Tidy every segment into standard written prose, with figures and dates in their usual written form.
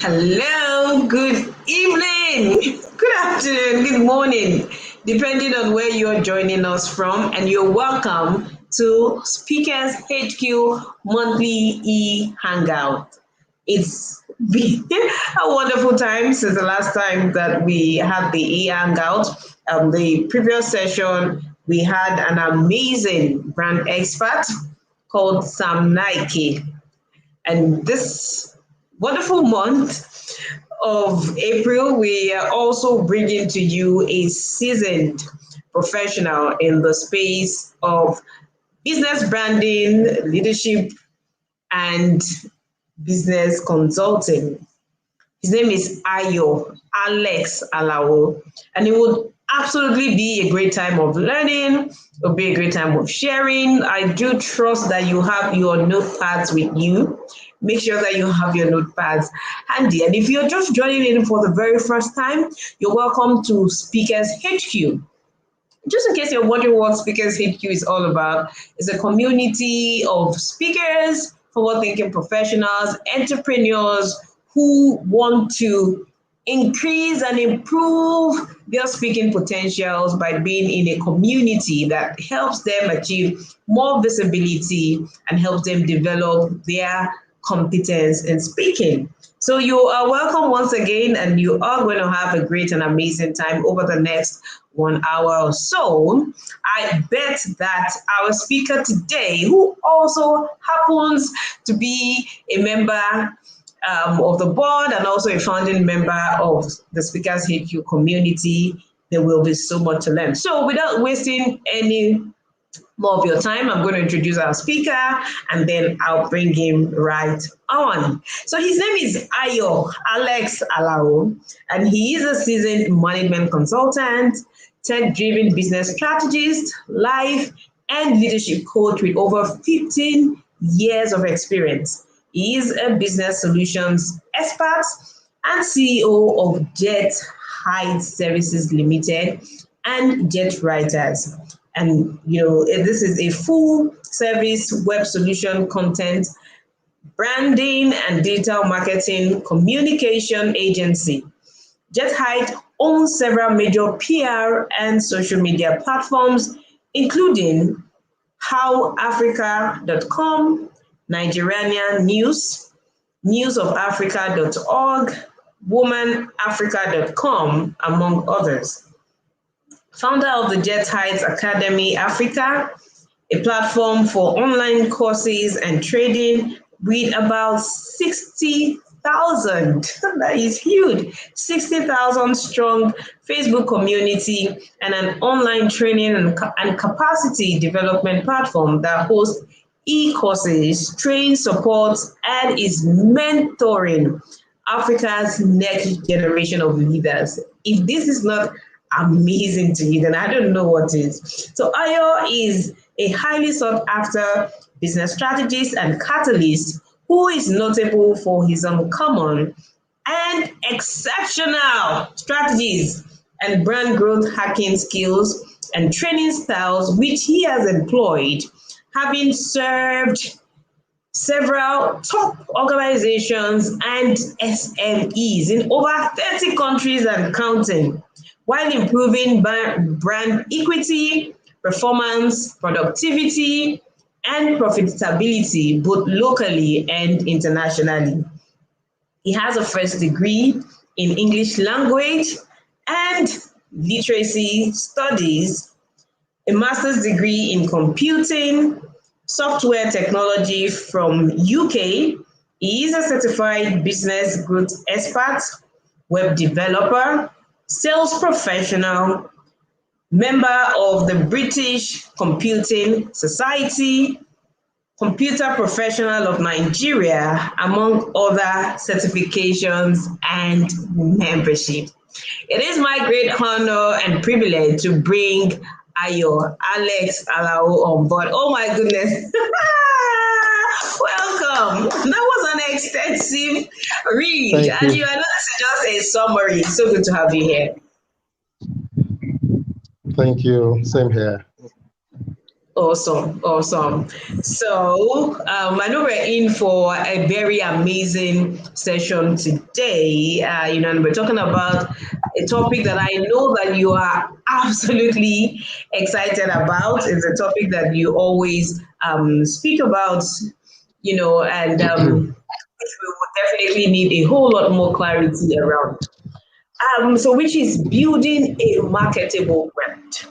Hello, good evening, good afternoon, good morning, depending on where you're joining us from, and you're welcome to Speakers HQ Monthly Hangout. It's been a wonderful time since the last time that we had the Hangout. The previous session, we had an amazing brand expert called Sam Nike. And this wonderful month of April, we are also bringing to you a seasoned professional in the space of business branding, leadership, and business consulting. His name is Alex-Alao, and it would absolutely be a great time of learning. It will be a great time of sharing. I do trust that you have your notepads with you. Make sure that you have your notepads handy. And if you're just joining in for the very first time, you're welcome to Speakers HQ. Just in case you're wondering what Speakers HQ is all about, it's a community of speakers, forward-thinking professionals, entrepreneurs who want to increase and improve their speaking potentials by being in a community that helps them achieve more visibility and helps them develop their competence in speaking. So you are welcome once again, and you are going to have a great and amazing time over the next 1 hour or so. I bet that our speaker today, who also happens to be a member of the board and also a founding member of the Speakers HQ community, there will be so much to learn. So without wasting any more of your time, I'm going to introduce our speaker and then I'll bring him right on. So his name is Alex-Alao, and he is a seasoned management consultant, tech-driven business strategist, life and leadership coach with over 15 years of experience. He is a business solutions expert and CEO of Jet Heights Services Limited and Jet Writers. And this is a full service web solution content, branding and digital marketing communication agency. Jet Height owns several major PR and social media platforms, including howafrica.com, Nigerian News, newsofafrica.org, womanafrica.com, among others. Founder of the Jet Heights Academy Africa, a platform for online courses and trading with about 60,000, that is huge, 60,000 strong Facebook community and an online training and capacity development platform that hosts e-courses, trains, supports, and is mentoring Africa's next generation of leaders. If this is not amazing to you, then I don't know what is. So Ayo is a highly sought after business strategist and catalyst who is notable for his uncommon and exceptional strategies and brand growth hacking skills and training styles which he has employed, having served several top organizations and SMEs in over 30 countries and counting, while improving brand equity, performance, productivity, and profitability, both locally and internationally. He has a first degree in English language and literacy studies, a master's degree in computing, software technology from UK. He is a certified business growth expert, web developer, sales professional, member of the British Computing Society, Computer Professional of Nigeria, among other certifications and membership. It is my great honor and privilege to bring Alex-Alao on board. Oh my goodness. Welcome. That was an extensive read. Thank And you. you are not just a summary. It's so good to have you here. Thank you. Same here. Awesome, awesome. So I know we're in for a very amazing session today. And we're talking about a topic that I know that you are absolutely excited about. It's a topic that you always speak about, and which we would definitely need a whole lot more clarity around. So which is building a marketable brand.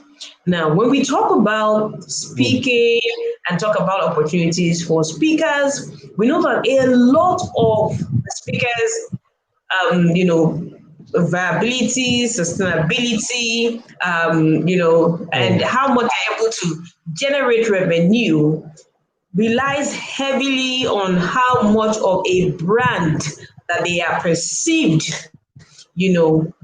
Now, when we talk about Mm, speaking and talk about opportunities for speakers, we know that a lot of the speakers, viability, sustainability, and mm, how much they're able to generate revenue relies heavily on how much of a brand that they are perceived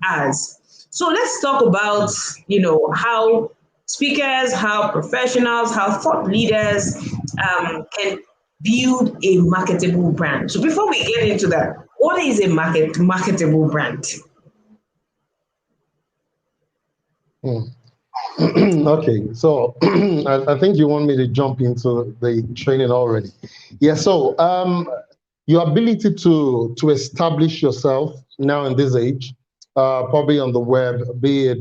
as. So let's talk about, mm, how speakers, how professionals, how thought leaders can build a marketable brand. So before we get into that, what is a marketable brand? mm. Okay, so I think you want me to jump into the training already. Yeah, so your ability to establish yourself now in this age, probably on the web, be it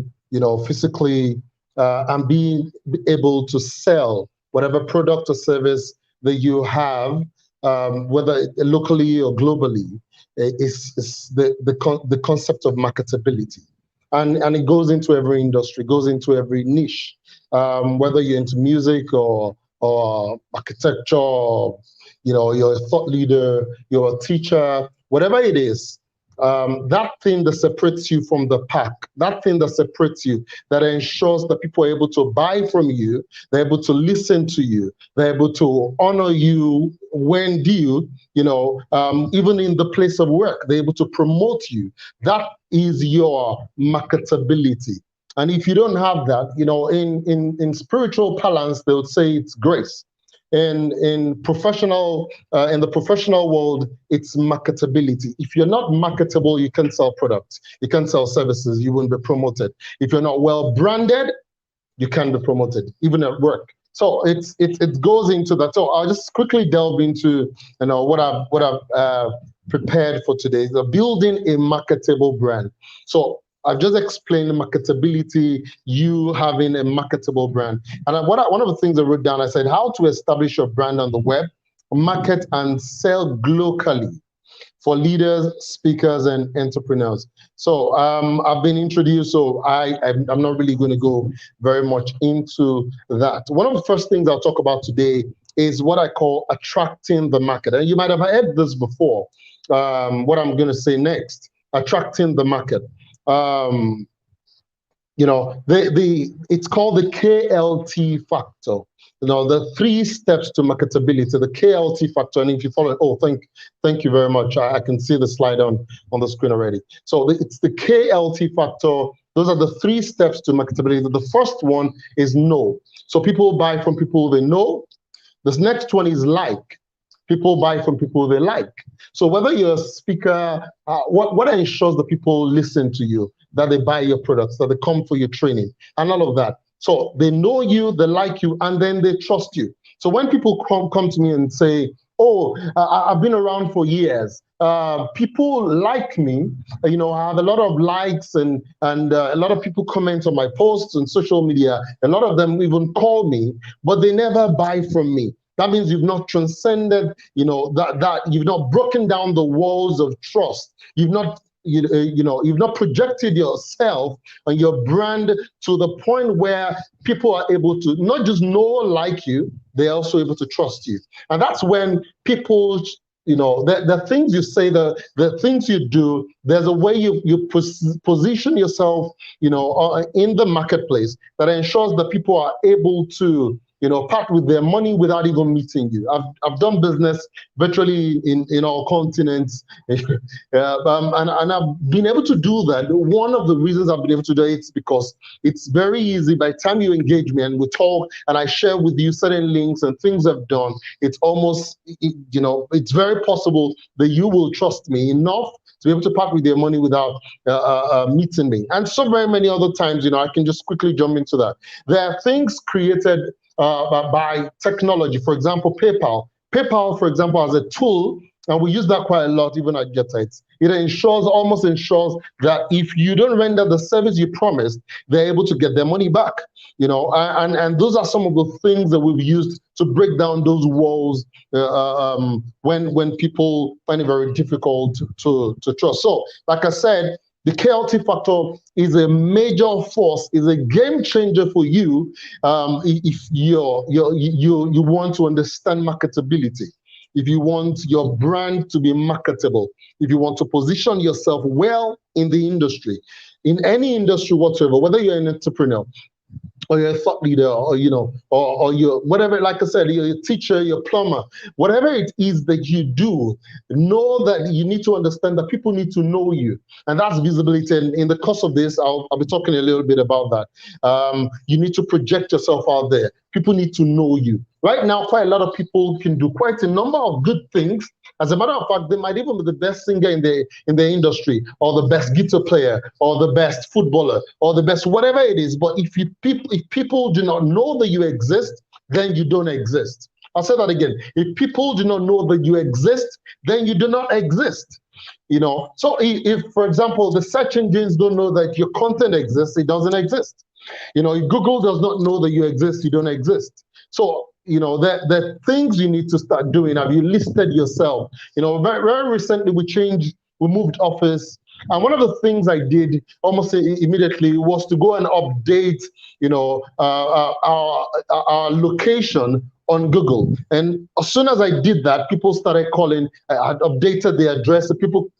physically, and being able to sell whatever product or service that you have, whether locally or globally, is the concept of marketability, and it goes into every industry, goes into every niche, whether you're into music or architecture, or, you're a thought leader, you're a teacher, whatever it is. That thing that separates you from the pack, that thing that separates you, that ensures that people are able to buy from you, they're able to listen to you, they're able to honor you when due, even in the place of work, they're able to promote you. That is your marketability. And if you don't have that, in spiritual balance, they would say it's grace. In the professional world, it's marketability. If you're not marketable, you can't sell products, you can't sell services, you won't be promoted. If you're not well branded, you can be promoted, even at work. So it goes into that. So I'll just quickly delve into what I've prepared for today. The building a marketable brand. So I've just explained marketability, you having a marketable brand. And one of the things I wrote down, I said how to establish your brand on the web, market and sell locally for leaders, speakers, and entrepreneurs. So I've been introduced, so I'm not really going to go very much into that. One of the first things I'll talk about today is what I call attracting the market. And you might have heard this before, what I'm going to say next, attracting the market. Um, it's called the KLT factor. The three steps to marketability, the KLT factor. And if you follow, thank you very much. I can see the slide on the screen already. So it's the KLT factor. Those are the three steps to marketability. The first one is know. So people buy from people they know. This next one is like. People buy from people they like. So whether you're a speaker, what ensures that people listen to you, that they buy your products, that they come for your training, and all of that. So they know you, they like you, and then they trust you. So when people come to me and say, "Oh, I've been around for years. People like me. I have a lot of likes, and a lot of people comment on my posts on social media. A lot of them even call me, but they never buy from me." That means you've not transcended, that you've not broken down the walls of trust. You've not projected yourself and your brand to the point where people are able to not just know, like you, they're also able to trust you. And that's when people, the things you say, the things you do, there's a way you position yourself, in the marketplace that ensures that people are able to part with their money without even meeting you. I've done business virtually in all continents, and I've been able to do that. One of the reasons I've been able to do it is because it's very easy. By the time you engage me and we talk, and I share with you certain links and things I've done, it's almost, it's very possible that you will trust me enough to be able to part with their money without meeting me. And so very many other times, I can just quickly jump into that. There are things created by technology. For example, PayPal. PayPal, for example, as a tool, and we use that quite a lot even at GetIt. It almost ensures that if you don't render the service you promised, they're able to get their money back. And those are some of the things that we've used to break down those walls when people find it very difficult to trust. So, like I said, the KLT factor is a major force, is a game changer for you if you want to understand marketability. If you want your brand to be marketable, if you want to position yourself well in the industry, in any industry whatsoever, whether you're an entrepreneur, or you're a thought leader, or or you're whatever, like I said, you're a teacher, you're a plumber, whatever it is that you do, know that you need to understand that people need to know you, and that's visibility. And in the course of this, I'll be talking a little bit about that. You need to project yourself out there. People need to know you. Right now, quite a lot of people can do quite a number of good things. As a matter of fact, they might even be the best singer in the industry, or the best guitar player, or the best footballer, or the best whatever it is. But if people do not know that you exist, then you don't exist. I'll say that again. If people do not know that you exist, then you do not exist. So if, for example, the search engines don't know that your content exists, it doesn't exist. If Google does not know that you exist, you don't exist. So the things you need to start doing. Have you listed yourself? Very, very recently we moved office, and one of the things I did almost immediately was to go and update our location on Google. And as soon as I did that, people started calling. I had updated the address, so people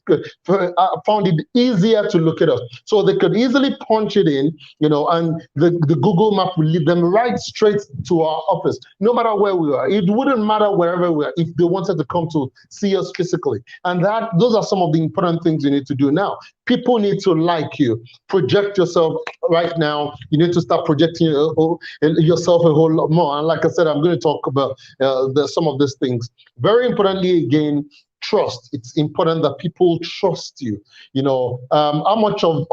found it easier to look it up. So they could easily punch it in, and the Google map will lead them right straight to our office, no matter where we are. It wouldn't matter wherever we are if they wanted to come to see us physically. And those are some of the important things you need to do now. People need to like you. Project yourself right now. You need to start projecting yourself a whole lot more. And like I said, I'm going to talk about some of these things. Very importantly, again, trust. It's important that people trust you. How much of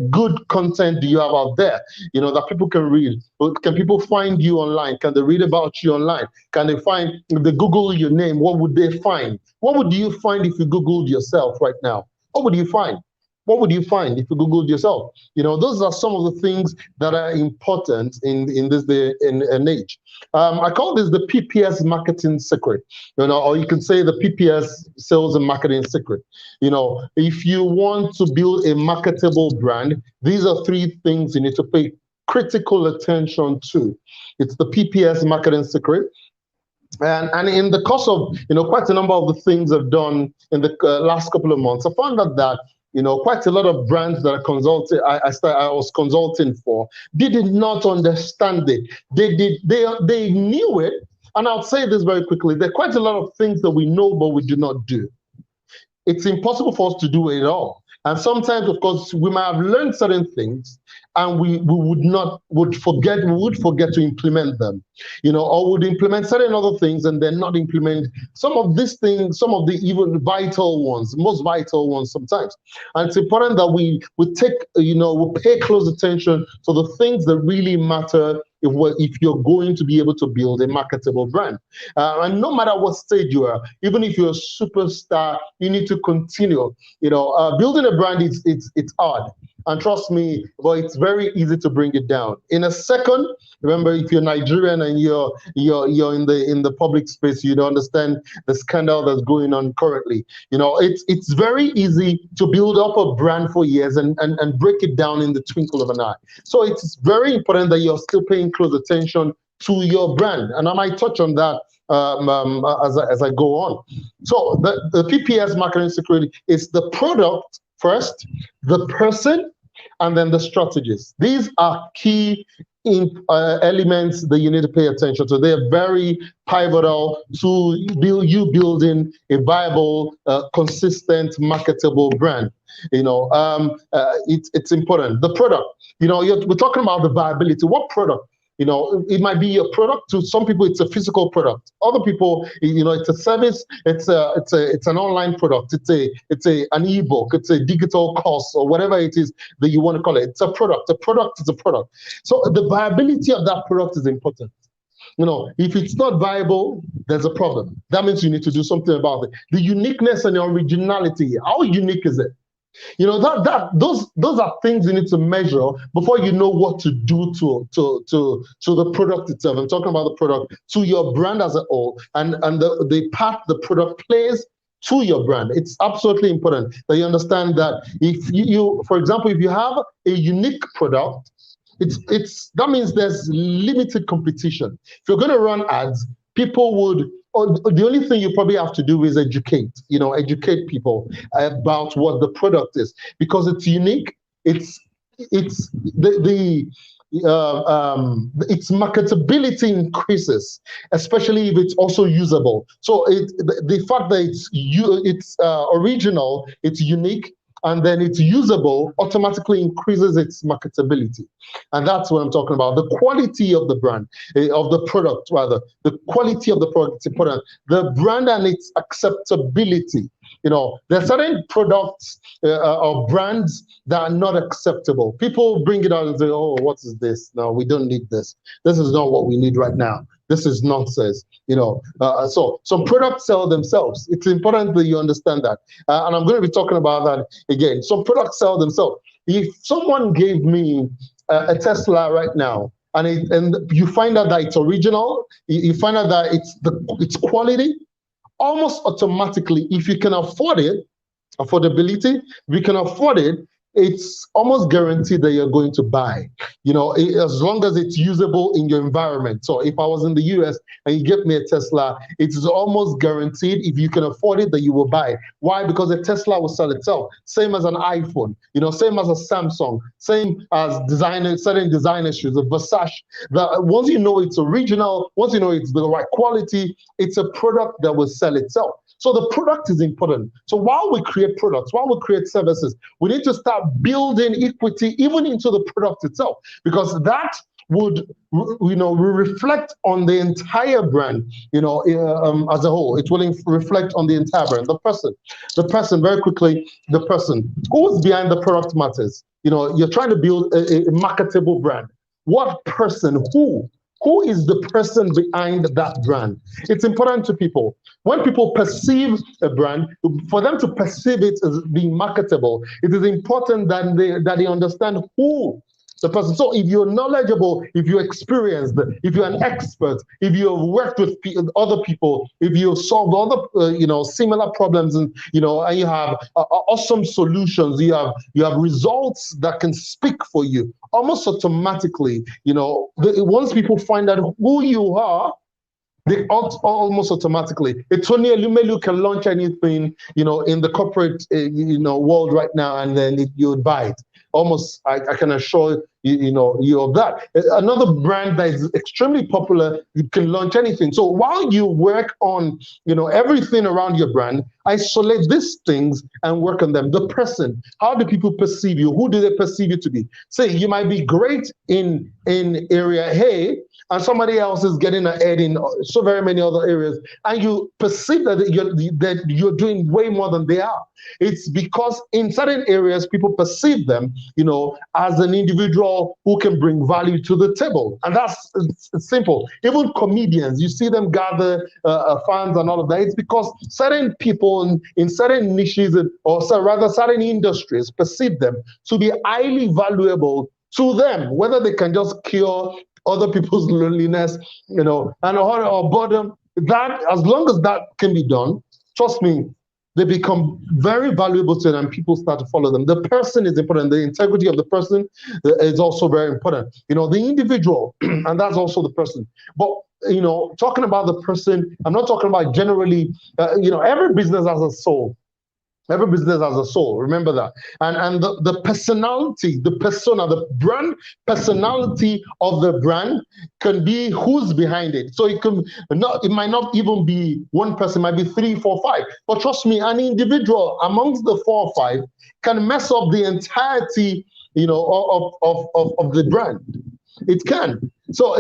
good content do you have out there, that people can read? Can people find you online? Can they read about you online? Can they find, if they Google your name, what would they find? What would you find if you Googled yourself right now? What would you find? What would you find if you Googled yourself? Those are some of the things that are important in this day and age. I call this the PPS marketing secret, or you can say the PPS sales and marketing secret. If you want to build a marketable brand, these are three things you need to pay critical attention to. It's the PPS marketing secret. And in the course of quite a number of the things I've done in the last couple of months, I found out that quite a lot of brands that I was consulting for, they did not understand it. They knew it, and I'll say this very quickly. There are quite a lot of things that we know but we do not do. It's impossible for us to do it all. And sometimes, of course, we might have learned certain things, and we would forget to implement them, or would implement certain other things and then not implement some of these things, some of the even vital ones, most vital ones sometimes. And it's important that we take, we pay close attention to the things that really matter if you're going to be able to build a marketable brand. And no matter what stage you are, even if you're a superstar, you need to continue. Building a brand, it's hard. And trust me, but it's very easy to bring it down. In a second, remember, if you're Nigerian and you're in the public space, you don't understand the scandal that's going on currently. It's very easy to build up a brand for years and break it down in the twinkle of an eye. So it's very important that you're still paying close attention to your brand. And I might touch on that as I go on. So the PPS marketing security is the product first, the person, and then the strategies. These are key elements that you need to pay attention to. They're very pivotal to building a viable, consistent, marketable brand. It's important. The product, we're talking about the viability. What product? It might be a product. To some people, it's a physical product. Other people, it's a service. It's an online product. It's an ebook. It's a digital course or whatever it is that you want to call it. It's a product. A product is a product. So the viability of that product is important. If it's not viable, there's a problem. That means you need to do something about it. The uniqueness and the originality. How unique is it? Those are things you need to measure before you know what to do to the product itself. I'm talking about the product, to your brand as a whole, and the part the product plays to your brand. It's absolutely important that you understand that if you for example, if you have a unique product, that means there's limited competition. If you're going to run ads, people would, or the only thing you probably have to do is educate people about what the product is, because it's unique. Its marketability increases, especially if it's also usable. So the fact that it's original, it's unique, and then it's usable, automatically increases its marketability. And that's what I'm talking about. The quality of the brand, of the product rather, the quality of the product is important. The brand and its acceptability. There are certain products or brands that are not acceptable. People bring it out and say, oh, what is this? No, we don't need this. This is not what we need right now. This is nonsense, So some products sell themselves. It's important that you understand that. And I'm going to be talking about that again. Some products sell themselves. If someone gave me a Tesla right now, and you find out that it's original, you find out that it's quality, almost automatically, if you can afford it, affordability, if you can afford it, it's almost guaranteed that you're going to buy, as long as it's usable in your environment. So if I was in the US and you get me a Tesla, it's almost guaranteed, if you can afford it, that you will buy. Why? Because a Tesla will sell itself. Same as an iPhone, same as a Samsung, same as certain designer shoes, a Versace. Once you know it's original, once you know it's the right quality, it's a product that will sell itself. So the product is important. So while we create products, while we create services, we need to start building equity even into the product itself, because that would, reflect on the entire brand, as a whole. It will reflect on the entire brand. The person, very quickly, the person who's behind the product matters. You're trying to build a marketable brand. What person, who is the person behind that brand? It's important to people. When people perceive a brand, for them to perceive it as being marketable, it is important that they understand who the person. So if you're knowledgeable, if you're experienced, if you're an expert, if you've worked with other people, if you've solved other similar problems, and and you have awesome solutions, you have results that can speak for you, almost automatically, once people find out who you are, they almost automatically. It's only Lumelu can launch anything, in the corporate, world right now, and then you would buy it. Almost, I can assure you of that. Another brand that is extremely popular, you can launch anything. So while you work on, everything around your brand, isolate these things and work on them. The person, how do people perceive you? Who do they perceive you to be? Say you might be great in area A, and somebody else is getting ahead in so very many other areas, and you perceive that you're doing way more than they are. It's because in certain areas, people perceive them, as an individual who can bring value to the table. And it's simple. Even comedians, you see them gather fans and all of that. It's because certain people in certain niches, or rather certain industries, perceive them to be highly valuable to them, whether they can just cure other people's loneliness, or boredom. That, as long as that can be done, trust me, they become very valuable to them, and people start to follow them. The person is important. The integrity of the person is also very important. The individual, and that's also the person. But, talking about the person, I'm not talking about generally, every business has a soul. Every business has a soul. Remember that. And the personality, the persona, the brand personality of the brand can be who's behind it. So it might not even be one person, it might be 3, 4, 5. But trust me, an individual amongst the 4 or 5 can mess up the entirety, of the brand. It can. So,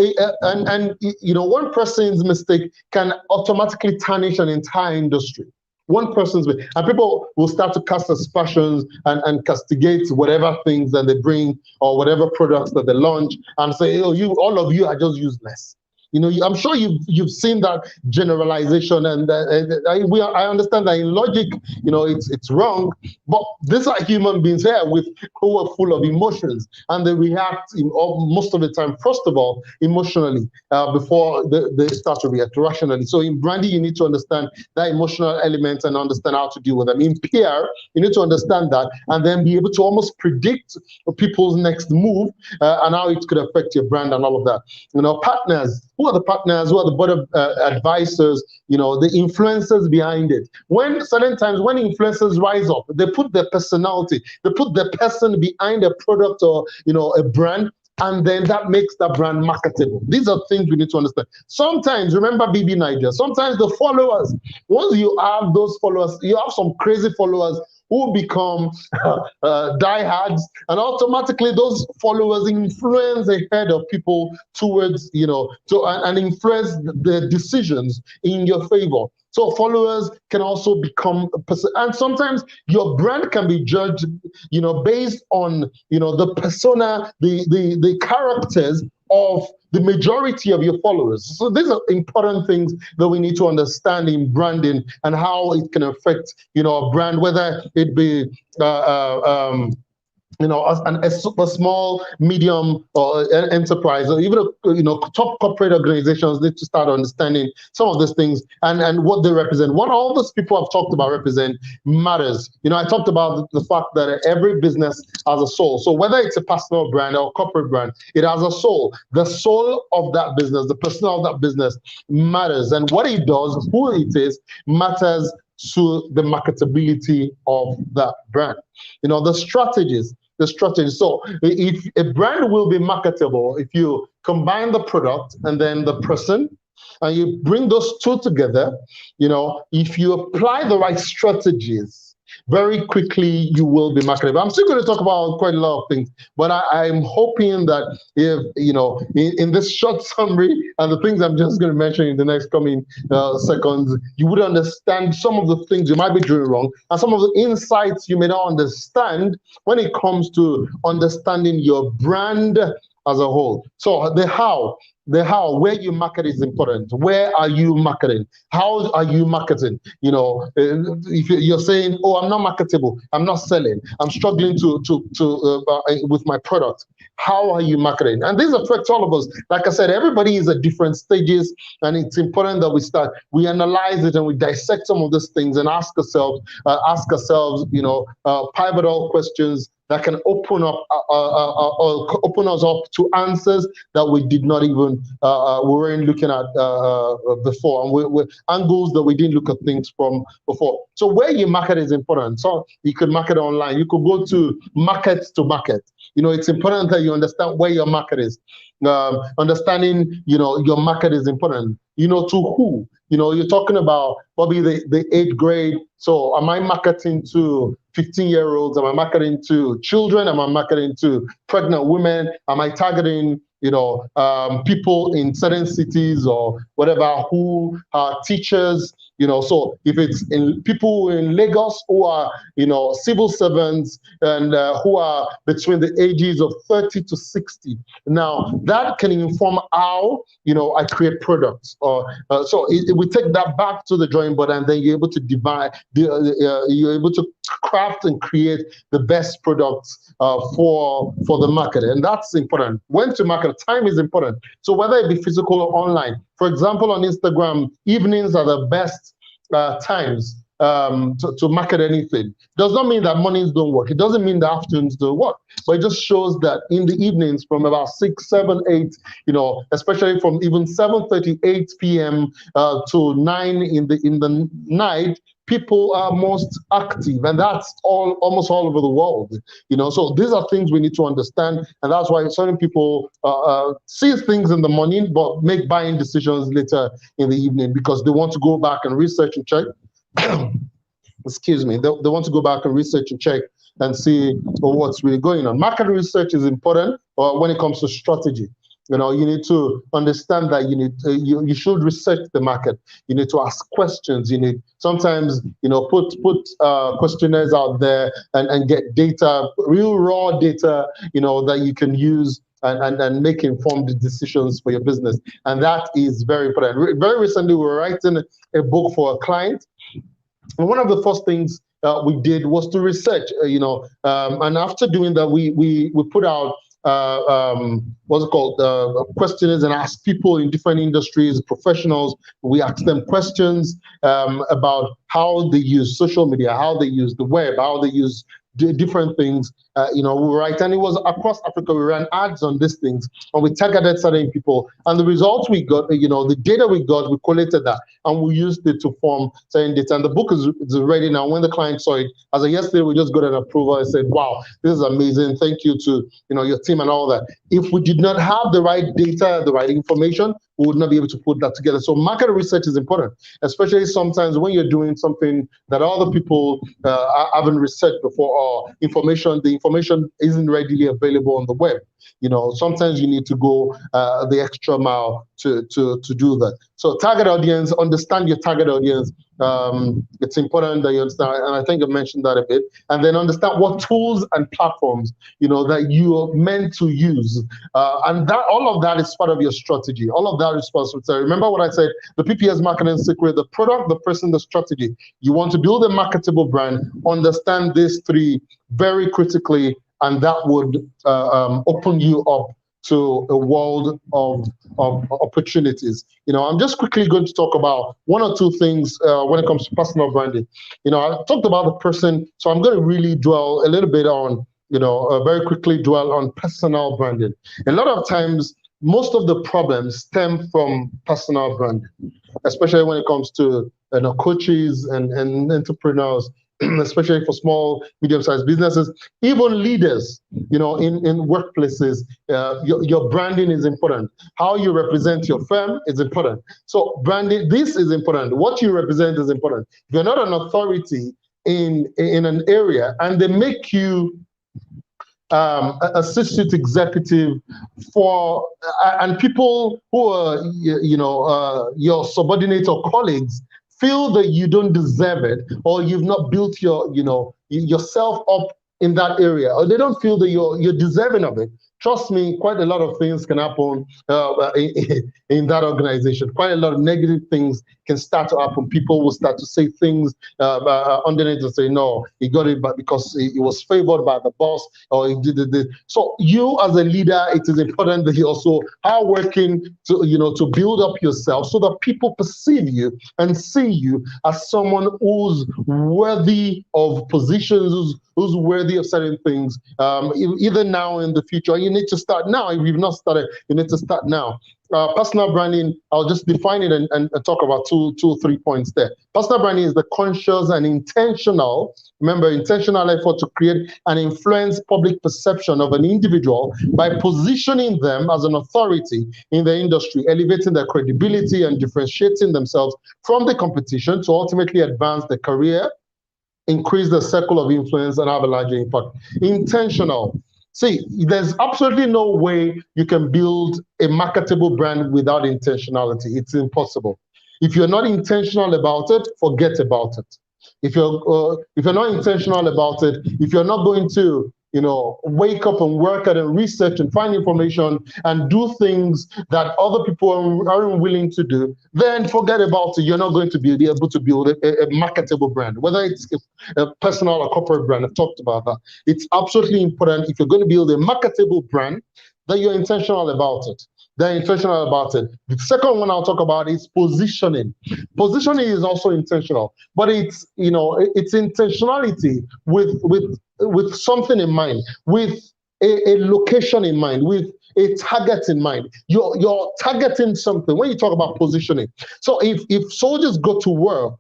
one person's mistake can automatically tarnish an entire industry. One person's mistake, and people will start to cast aspersions and castigate whatever things that they bring or whatever products that they launch and say, oh, all of you are just useless. I'm sure you've seen that generalization, and I understand that in logic, it's wrong, but these are human beings here who are full of emotions, and they react most of the time, first of all, emotionally before they start to react rationally. So in branding, you need to understand that emotional element and understand how to deal with them. In PR, you need to understand that and then be able to almost predict people's next move and how it could affect your brand and all of that. Partners. Who are the partners? Who are the board of advisors? The influencers behind it. Certain times when influencers rise up, they put their personality, they put their person behind a product or a brand, and then that makes that brand marketable. These are things we need to understand. Sometimes, remember BB Niger, sometimes the followers, once you have those followers, you have some crazy followers who become diehards, and automatically those followers influence the head of people towards, and influence the decisions in your favor. So followers can also become, and sometimes your brand can be judged, based on, the persona, the characters of the majority of your followers. So these are important things that we need to understand in branding and how it can affect, a brand, whether it be a small, medium, or enterprise, or even top corporate organizations need to start understanding some of these things and what they represent. What all those people I've talked about represent matters. I talked about the fact that every business has a soul. So whether it's a personal brand or a corporate brand, it has a soul. The soul of that business, the person of that business matters, and what it does, who it is, matters to the marketability of that brand. The strategies. So if a brand will be marketable, if you combine the product and then the person, and you bring those two together, if you apply the right strategies, very quickly you will be marketable. I'm still going to talk about quite a lot of things, but I'm hoping that if, in this short summary and the things I'm just going to mention in the next coming seconds, you would understand some of the things you might be doing wrong and some of the insights you may not understand when it comes to understanding your brand as a whole. So the how, where you market is important. Where are you marketing? How are you marketing? If you're saying, oh, I'm not marketable, I'm not selling, I'm struggling with my product. How are you marketing? And this affects all of us. Like I said, everybody is at different stages, and it's important that we analyze it and we dissect some of these things and ask ourselves, pivotal questions that can open us up to answers that we did not even we weren't looking at before, and we angles that we didn't look at things from before. So where you market is important. So you could market online. You could go to market. It's important that you understand where your market is. Understanding, your market is important. To who. You're talking about probably the 8th grade. So am I marketing to 15-year-olds? Am I marketing to children? Am I marketing to pregnant women? Am I targeting, people in certain cities or whatever who are teachers? So if it's people in Lagos who are, civil servants and who are between the ages of 30 to 60, now that can inform how, I create products. So we take that back to the drawing board, and then you're able to you're able to craft and create the best products for the market, and that's important. When to market, time is important. So whether it be physical or online, for example, on Instagram, evenings are the best times to market anything. Does not mean that mornings don't work. It doesn't mean the afternoons don't work, but it just shows that in the evenings from about 6, 7, 8, especially from even 7:30, 8 p.m. To 9 in the night, people are most active, and that's almost all over the world. So these are things we need to understand, and that's why certain people see things in the morning but make buying decisions later in the evening because they want to go back and research and check. Excuse me. They want to go back and research and check and see what's really going on. Market research is important when it comes to strategy. You need to understand that you should research the market. You need to ask questions. You need sometimes put questionnaires out there and get data, real raw data, that you can use and make informed decisions for your business. And that is very important. Very recently, we were writing a book for a client, and one of the first things we did was to research, and after doing that, we put out what's it called, questionnaires, and asked people in different industries, professionals. We asked them questions about how they use social media, how they use the web, how they use different things. Right, and it was across Africa. We ran ads on these things, and we targeted certain people. And the results we got, the data we got, we collated that, and we used it to form certain data. And the book is ready now. When the client saw it, as of yesterday, we just got an approval and said, "Wow, this is amazing. Thank you to your team and all that." If we did not have the right data, the right information, we would not be able to put that together. So market research is important, especially sometimes when you're doing something that other people haven't researched before, or the information isn't readily available on the web. Sometimes you need to go the extra mile to do that. So target audience, understand your target audience. It's important that you understand, and I think I mentioned that a bit. And then understand what tools and platforms that you are meant to use, and that all of that is part of your strategy. All of that is responsible. So remember what I said: the PPS marketing secret, the product, the person, the strategy. You want to build a marketable brand. Understand these three very critically, and that would open you up to a world of opportunities. I'm just quickly going to talk about one or two things when it comes to personal branding. I talked about the person, so I'm going to really dwell a little bit on, very quickly dwell on personal branding. A lot of times, most of the problems stem from personal branding, especially when it comes to coaches and entrepreneurs, especially for small, medium-sized businesses, even leaders, in workplaces. Your branding is important. How you represent your firm is important. So branding, this is important. What you represent is important. If you're not an authority in an area and they make you assistant executive for, and people who are, your subordinate or colleagues feel that you don't deserve it, or you've not built yourself up in that area, or they don't feel that you're deserving of it. Trust me, quite a lot of things can happen in that organization. Quite a lot of negative things can start to happen. People will start to say things underneath and say, "No, he got it, but because he was favored by the boss, or he did it." So you, as a leader, it is important that you also are working to build up yourself so that people perceive you and see you as someone who's worthy of positions, who's worthy of certain things, either now or in the future. You need to start now. If you've not started, you need to start now. Personal branding, I'll just define it and talk about two or 3 points there. Personal branding is the conscious and intentional, remember, intentional effort to create and influence public perception of an individual by positioning them as an authority in the industry, elevating their credibility and differentiating themselves from the competition to ultimately advance their career, increase the circle of influence, and have a larger impact. Intentional. See, there's absolutely no way you can build a marketable brand without intentionality. It's impossible. If you're not intentional about it, forget about it. If you're not intentional about it, if you're not going to wake up and work at and research and find information and do things that other people aren't willing to do, then forget about it. You're not going to be able to build a marketable brand, whether it's a personal or corporate brand. I've talked about that. It's absolutely important, if you're going to build a marketable brand, that you're intentional about it. They're intentional about it. The second one I'll talk about is positioning. Positioning is also intentional, but it's it's intentionality with something in mind, with a location in mind, with a target in mind. You're targeting something when you talk about positioning. So if soldiers go to war,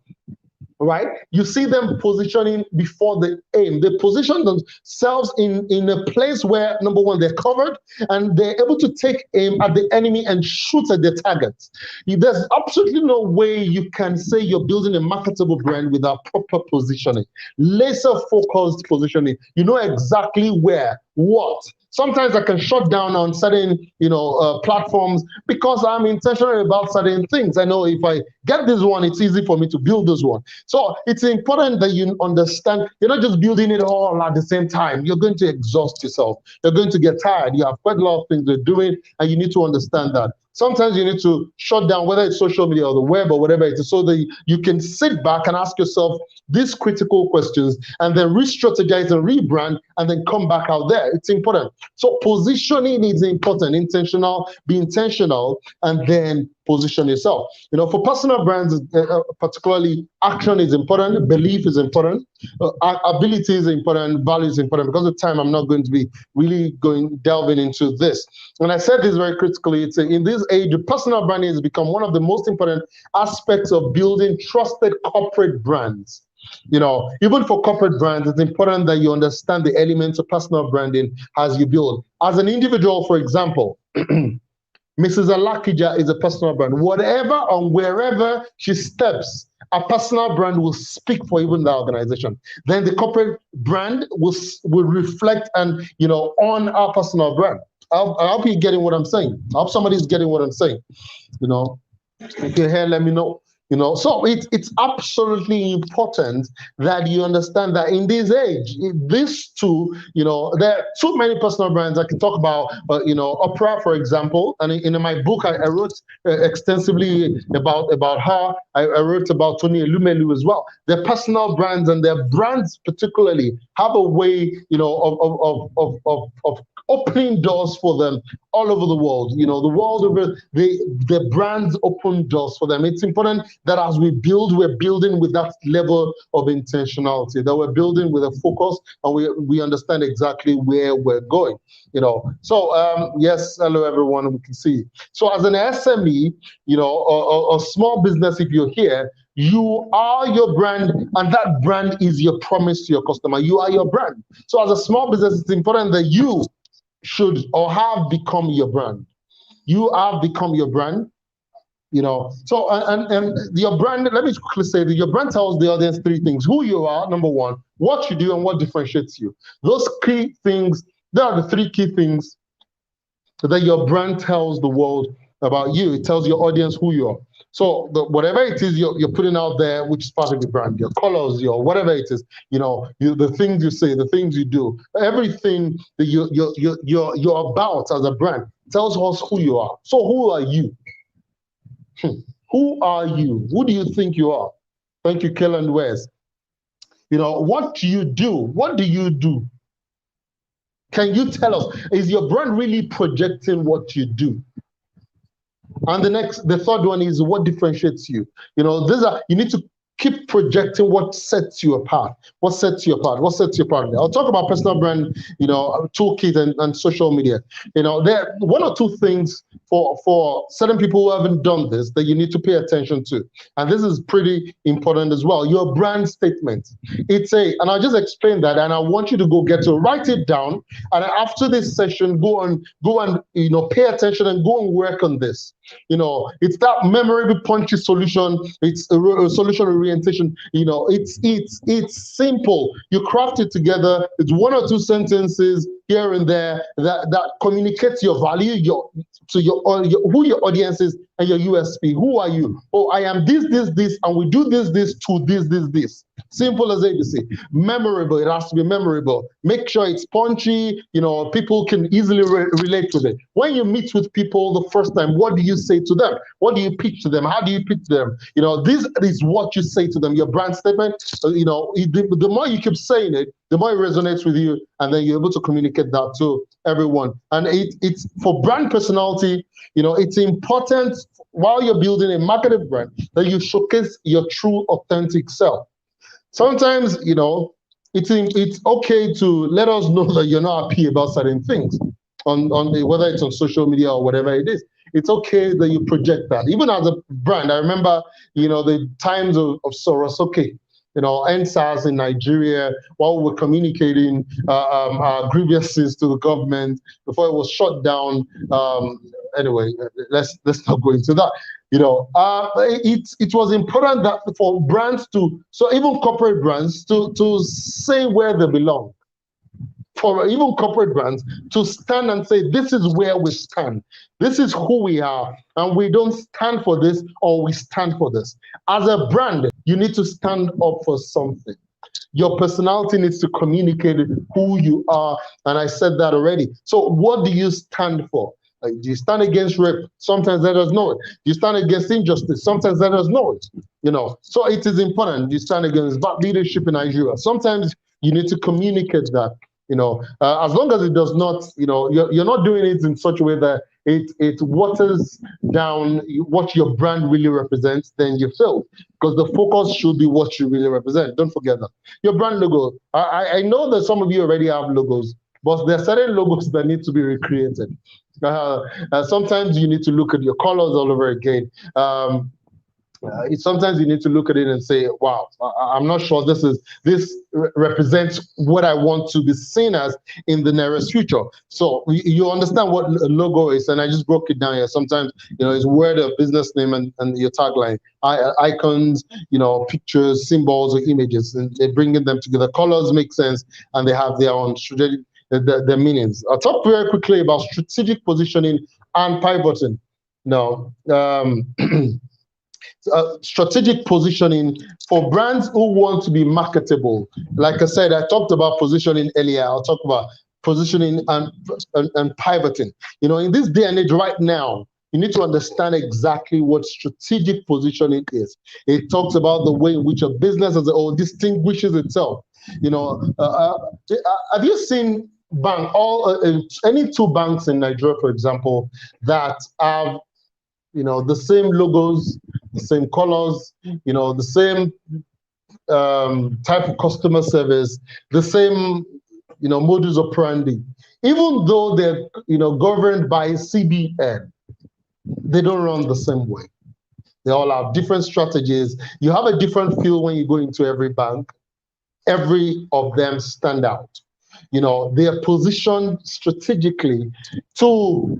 right, you see them positioning before the aim. They position themselves in a place where, number one, they're covered and they're able to take aim at the enemy and shoot at their targets. There's absolutely no way you can say you're building a marketable brand without proper positioning, laser focused positioning. You know exactly where what? Sometimes I can shut down on certain, platforms because I'm intentional about certain things. I know if I get this one, it's easy for me to build this one. So it's important that you understand you're not just building it all at the same time. You're going to exhaust yourself. You're going to get tired. You have quite a lot of things you're doing, and you need to understand that. Sometimes you need to shut down, whether it's social media or the web or whatever it is, so that you can sit back and ask yourself these critical questions and then re-strategize and rebrand and then come back out there. It's important. So positioning is important. Be intentional, and then position yourself. For personal brands, particularly, action is important, belief is important, ability is important, value is important. Because of time, I'm not going to be really delving into this. And I said this very critically, it's in this age, personal branding has become one of the most important aspects of building trusted corporate brands. Even for corporate brands, it's important that you understand the elements of personal branding as you build. As an individual, for example, Mrs. Alakija is a personal brand. Whatever and wherever she steps, a personal brand will speak for even the organization. Then the corporate brand will reflect and on our personal brand. I hope you're getting what I'm saying. I hope somebody's getting what I'm saying. If you're here, let me know. So it's absolutely important that you understand that in this age, these two, there are too many personal brands. I can talk about, Oprah, for example, and in my book, I wrote extensively about her. I wrote about Tony Elumelu as well. Their personal brands and their brands particularly have a way, of opening doors for them all over the world. The world over, the brands open doors for them. It's important that as we build, we're building with that level of intentionality, that we're building with a focus, and we understand exactly where we're going. So yes, hello everyone, we can see. So as an SME, or small business, if you're here, you are your brand, and that brand is your promise to your customer. You are your brand. So as a small business, it's important that you should or have become your brand. You have become your brand. So and your brand, let me quickly say that your brand tells the audience three things: who you are, number one, what you do, and what differentiates you. Those key things, there are the three key things that your brand tells the world about you. It tells your audience who you are. So whatever it is you're putting out there, which is part of your brand, your colors, your whatever it is, the things you say, the things you do, everything that you're about as a brand tells us who you are. So who are you? Who are you? Who do you think you are? Thank you, Kellan West. What do you do? What do you do? Can you tell us? Is your brand really projecting what you do? And the third one is what differentiates you. You need to keep projecting what sets you apart. What sets you apart? What sets you apart? I'll talk about personal brand, toolkit and social media. There are one or two things for certain people who haven't done this that you need to pay attention to. And this is pretty important as well. Your brand statement. And I'll just explain that, and I want you to write it down. And after this session, go and pay attention and go and work on this. It's that memorable, punchy solution. It's a solution orientation. It's simple. You craft it together. It's one or two sentences here and there that communicates your value, who your audience is, and your USP. Who are you? Oh, I am this, and we do this to this. Simple as ABC. Memorable. It has to be memorable. Make sure it's punchy. People can easily relate with it. When you meet with people the first time, what do you say to them? What do you pitch to them? How do you pitch to them? This is what you say to them. Your brand statement. The more you keep saying it, the more it resonates with you, and then you're able to communicate that to everyone. And it's for brand personality. It's important while you're building a marketable brand that you showcase your true, authentic self. Sometimes, it's okay to let us know that you're not happy about certain things on whether it's on social media or whatever it is. It's okay that you project that. Even as a brand, I remember, the times of Sorosoke, NSAS in Nigeria, while we were communicating our grievances to the government before it was shut down. Anyway, let's not go into that. It was important that for brands so even corporate brands to say where they belong. for even corporate brands to stand and say, this is where we stand. This is who we are. And we don't stand for this, or we stand for this. As a brand, you need to stand up for something. Your personality needs to communicate who you are. And I said that already. So what do you stand for? Do you stand against rape? Sometimes let us know it. Do you stand against injustice? Sometimes let us know it. So it is important. You stand against bad leadership in Nigeria. Sometimes you need to communicate that. As long as it does not, you're not doing it in such a way that it waters down what your brand really represents, then you fail. Because the focus should be what you really represent. Don't forget that. Your brand logo. I know that some of you already have logos, but there are certain logos that need to be recreated. Sometimes you need to look at your colors all over again. Sometimes you need to look at it and say, wow, I'm not sure this represents what I want to be seen as in the nearest future. So you understand what a logo is, and I just broke it down here. Sometimes, it's word, a business name, and your tagline, icons, pictures, symbols, or images, and they're bringing them together. Colors make sense, and they have their own strategic, their meanings. I'll talk very quickly about strategic positioning and pivoting. Now, strategic positioning for brands who want to be marketable. Like I said, I talked about positioning earlier. I'll talk about positioning and pivoting. In this day and age right now, you need to understand exactly what strategic positioning is. It talks about the way in which a business as a whole distinguishes itself. Have you seen any two banks in Nigeria, for example, that have the same logos, the same colors, the same type of customer service, the same, modus operandi? Even though they're, governed by CBN, they don't run the same way. They all have different strategies. You have a different feel when you go into every bank. Every of them stand out. They are positioned strategically to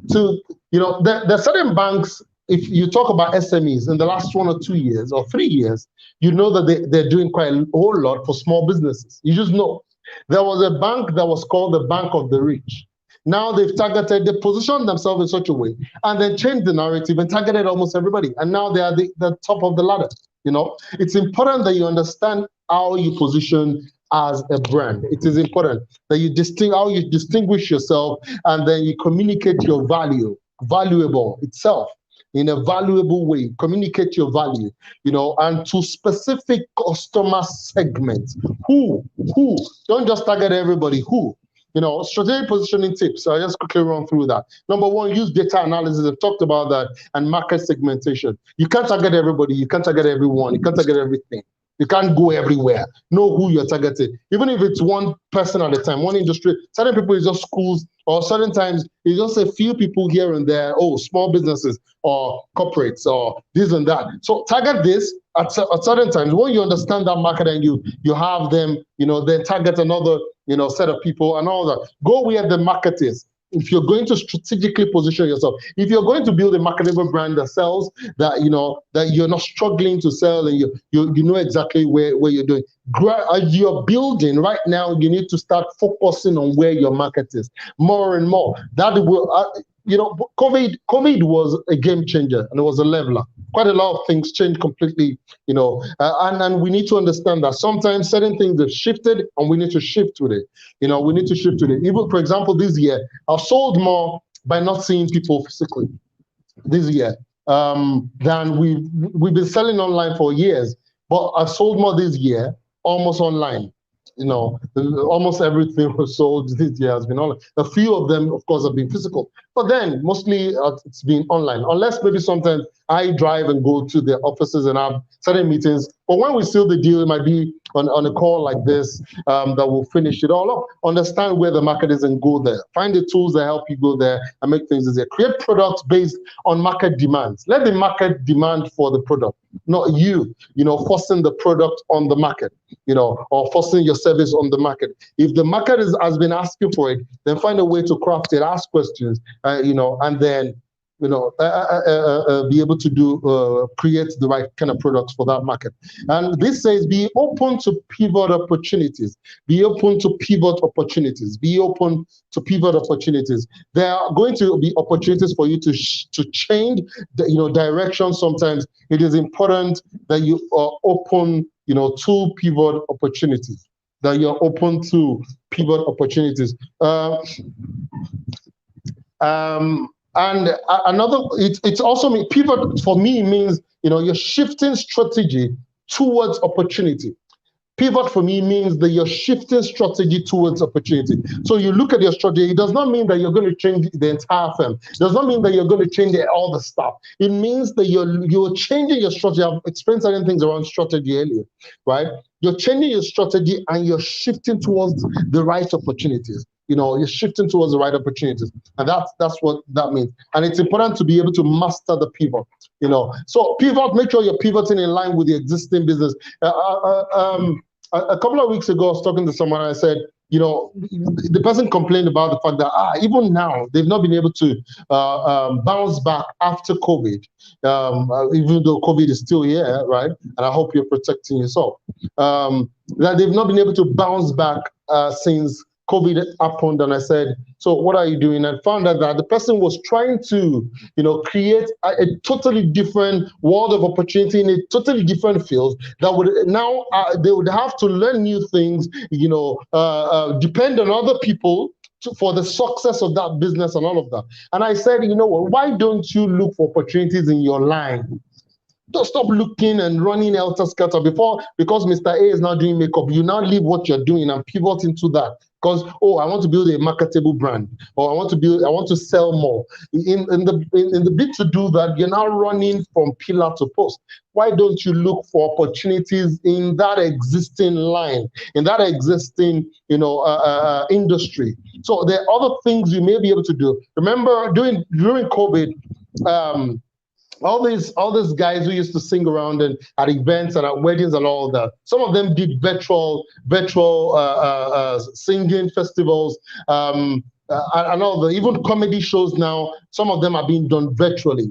there are certain banks. If you talk about SMEs in the last 1 or 2 years or 3 years, that they're doing quite a whole lot for small businesses. You just know. There was a bank that was called the Bank of the Rich. Now they positioned themselves in such a way and then changed the narrative and targeted almost everybody. And now they are the top of the ladder. It's important that you understand how you position as a brand. It is important that you distinguish yourself, and then you communicate your valuable itself in a valuable way. Communicate your value, and to specific customer segments. Who? Don't just target everybody. Who? Strategic positioning tips. So I just quickly run through that. Number one, use data analysis. I've talked about that, and market segmentation. You can't target everybody. You can't target everyone. You can't target everything. You can't go everywhere. Know who you're targeting. Even if it's one person at a time, one industry, certain people is just schools, or certain times it's just a few people here and there, small businesses or corporates or this and that. So target this at certain times. When you understand that market and you have them, then target another, set of people and all that. Go where the market is. If you're going to strategically position yourself, if you're going to build a marketable brand that sells, that you're not struggling to sell, and you know exactly where you're doing. As you're building right now, you need to start focusing on where your market is more and more. That will, COVID was a game changer, and it was a leveler. Quite a lot of things changed completely, and we need to understand that sometimes certain things have shifted, and we need to shift with it. We need to shift with it. Even, for example, this year, I've sold more by not seeing people physically this year than we've been selling online for years, but I've sold more this year almost online. Almost everything was sold this year has been online. A few of them, of course, have been physical, but then mostly it's been online, unless maybe sometimes I drive and go to the offices and have certain meetings. But when we seal the deal, it might be on a call like this that will finish it all up. Understand where the market is and go there. Find the tools that help you go there and make things easier. Create products based on market demands. Let the market demand for the product, not you, forcing the product on the market, or forcing your service on the market. If the market has been asking for it, then find a way to craft it, ask questions, and then be able to create the right kind of products for that market. And this says be open to pivot opportunities. Be open to pivot opportunities. Be open to pivot opportunities. There are going to be opportunities for you to change the direction. Sometimes it is important that you are open to pivot opportunities. That you're open to pivot opportunities. And another, it's also pivot for me means you're shifting strategy towards opportunity. Pivot for me means that you're shifting strategy towards opportunity. So you look at your strategy, it does not mean that you're going to change the entire firm. It does not mean that you're going to change all the stuff. It means that you're changing your strategy. I've explained certain things around strategy earlier, right? You're changing your strategy and you're shifting towards the right opportunities. You're shifting towards the right opportunities. And that's what that means. And it's important to be able to master the pivot. So pivot, make sure you're pivoting in line with the existing business. A couple of weeks ago, I was talking to someone and I said, the person complained about the fact that even now they've not been able to bounce back after COVID, even though COVID is still here, right? And I hope you're protecting yourself. That they've not been able to bounce back since COVID happened. And I said, so what are you doing? And found out that the person was trying to, create a totally different world of opportunity in a totally different field that would now, they would have to learn new things, depend on other people for the success of that business and all of that. And I said, why don't you look for opportunities in your line? Don't stop looking and running helter-skelter because Mr. A is now doing makeup. You now leave what you're doing and pivot into that. Because I want to build a marketable brand, or I want to sell more. In the bid to do that, you're now running from pillar to post. Why don't you look for opportunities in that existing line, in that existing industry? So there are other things you may be able to do. Remember during COVID. All these guys who used to sing around and at events and at weddings and all that. Some of them did virtual singing festivals and all the even comedy shows now. Some of them are being done virtually.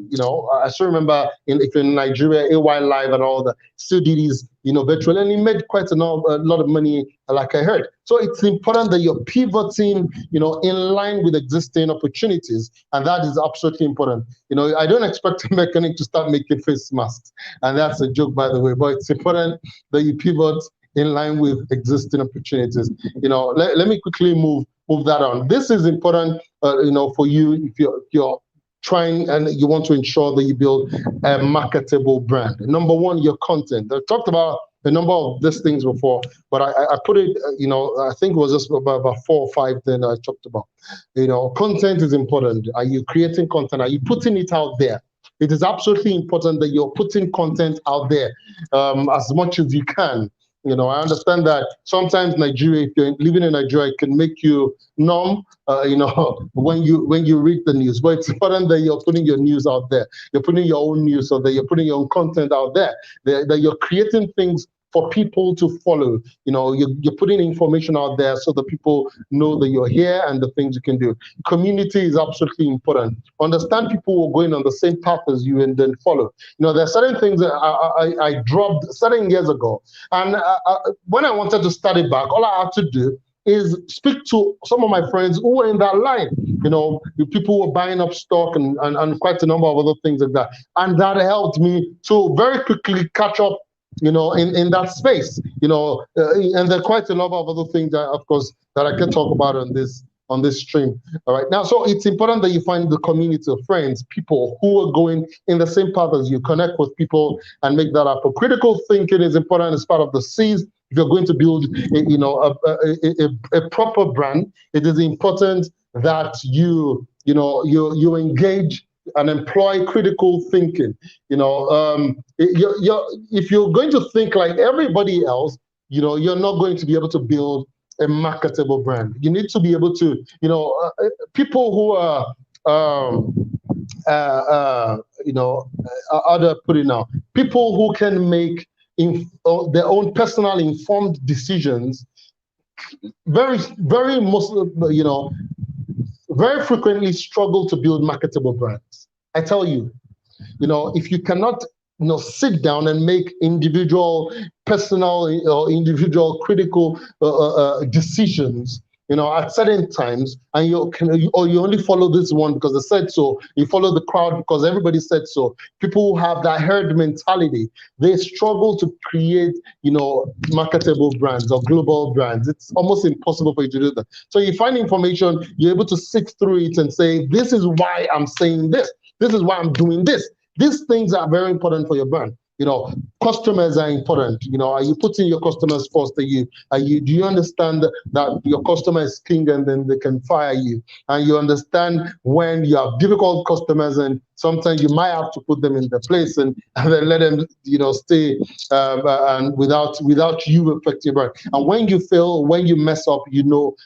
I still remember if in Nigeria, AY Live and all that still did these virtually, and he made quite a lot of money, like I heard. So it's important that you're pivoting, in line with existing opportunities, and that is absolutely important. I don't expect a mechanic to start making face masks, and that's a joke, by the way. But it's important that you pivot in line with existing opportunities. Let me quickly move that on. This is important, for you if you're trying and you want to ensure that you build a marketable brand. Number one, your content. I've talked about a number of these things before, but I put it, I think it was just about 4 or 5 then I talked about. Content is important. Are you creating content? Are you putting it out there? It is absolutely important that you're putting content out there as much as you can. I understand that sometimes Nigeria, if you're living in Nigeria, it can make you numb, when you read the news. But it's important that you're putting your news out there. You're putting your own news out there. You're putting your own content out there. That you're creating things for people to follow. You're putting information out there so that people know that you're here and the things you can do. Community is absolutely important. Understand people who are going on the same path as you and then follow. There are certain things that I dropped certain years ago. And when I wanted to start it back, all I had to do is speak to some of my friends who were in that line. The people who were buying up stock and quite a number of other things like that. And that helped me to very quickly catch up in that space, and there are quite a lot of other things that, of course, that I can talk about on this stream. All right, now, so it's important that you find the community of friends, people who are going in the same path as you, connect with people and make that happen. Critical thinking is important as part of the C's. If you're going to build, a proper brand, it is important that you engage and employ critical thinking. If you're going to think like everybody else, you're not going to be able to build a marketable brand. You need to be able to, people who are, how do I put it now? People who can make their own personal informed decisions very frequently struggle to build marketable brands. I tell you, if you cannot, sit down and make individual, personal, or individual critical decisions, at certain times, and or you only follow this one because they said so, you follow the crowd because everybody said so. People who have that herd mentality, they struggle to create, marketable brands or global brands. It's almost impossible for you to do that. So you find information, you're able to sift through it and say, this is why I'm saying this. This is why I'm doing this. These things are very important for your brand. Customers are important. Are you putting your customers first? Do you understand that your customer is king and then they can fire you? And you understand when you have difficult customers and sometimes you might have to put them in their place and then let them, stay and without you affecting your brand. And when you fail, when you mess up,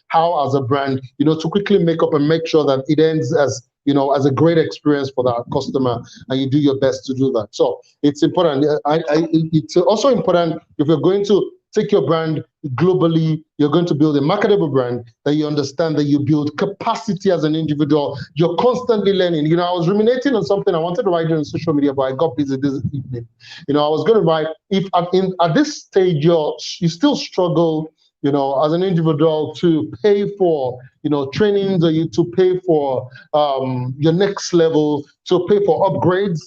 how as a brand, to quickly make up and make sure that it ends as a great experience for that customer, and you do your best to do that. So it's important. It's also important if you're going to take your brand globally, you're going to build a marketable brand, that you understand that you build capacity as an individual. You're constantly learning. I was ruminating on something I wanted to write on social media, but I got busy this evening. I was going to write, if at this stage you still struggle, as an individual to pay for, trainings, or to pay for your next level, to pay for upgrades,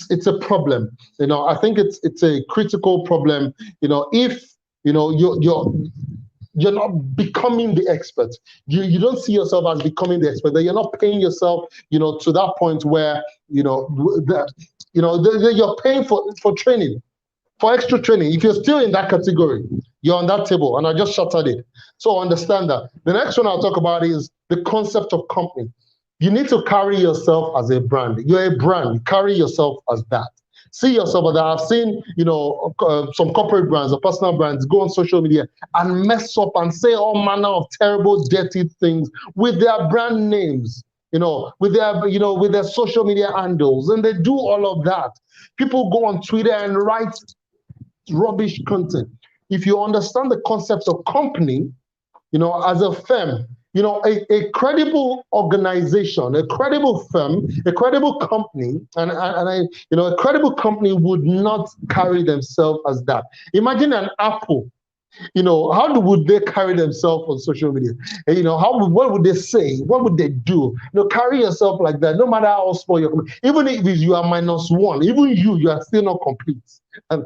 it's a problem. I think it's a critical problem. If you're not becoming the expert. You don't see yourself as becoming the expert. That you're not paying yourself, to that point where you're paying for training. For extra training, if you're still in that category, you're on that table, and I just shattered it. So understand that. The next one I'll talk about is the concept of company. You need to carry yourself as a brand. You're a brand. Carry yourself as that. See yourself as that. I've seen, some corporate brands or personal brands go on social media and mess up and say all manner of terrible, dirty things with their brand names. With their social media handles, and they do all of that. People go on Twitter and write rubbish content. If you understand the concept of company, as a firm, a credible organization, a credible firm, a credible company, a credible company would not carry themselves as that. Imagine an Apple. How would they carry themselves on social media? What would they say? What would they do? Carry yourself like that, no matter how small you're. Even if you are -1, even you are still not complete. And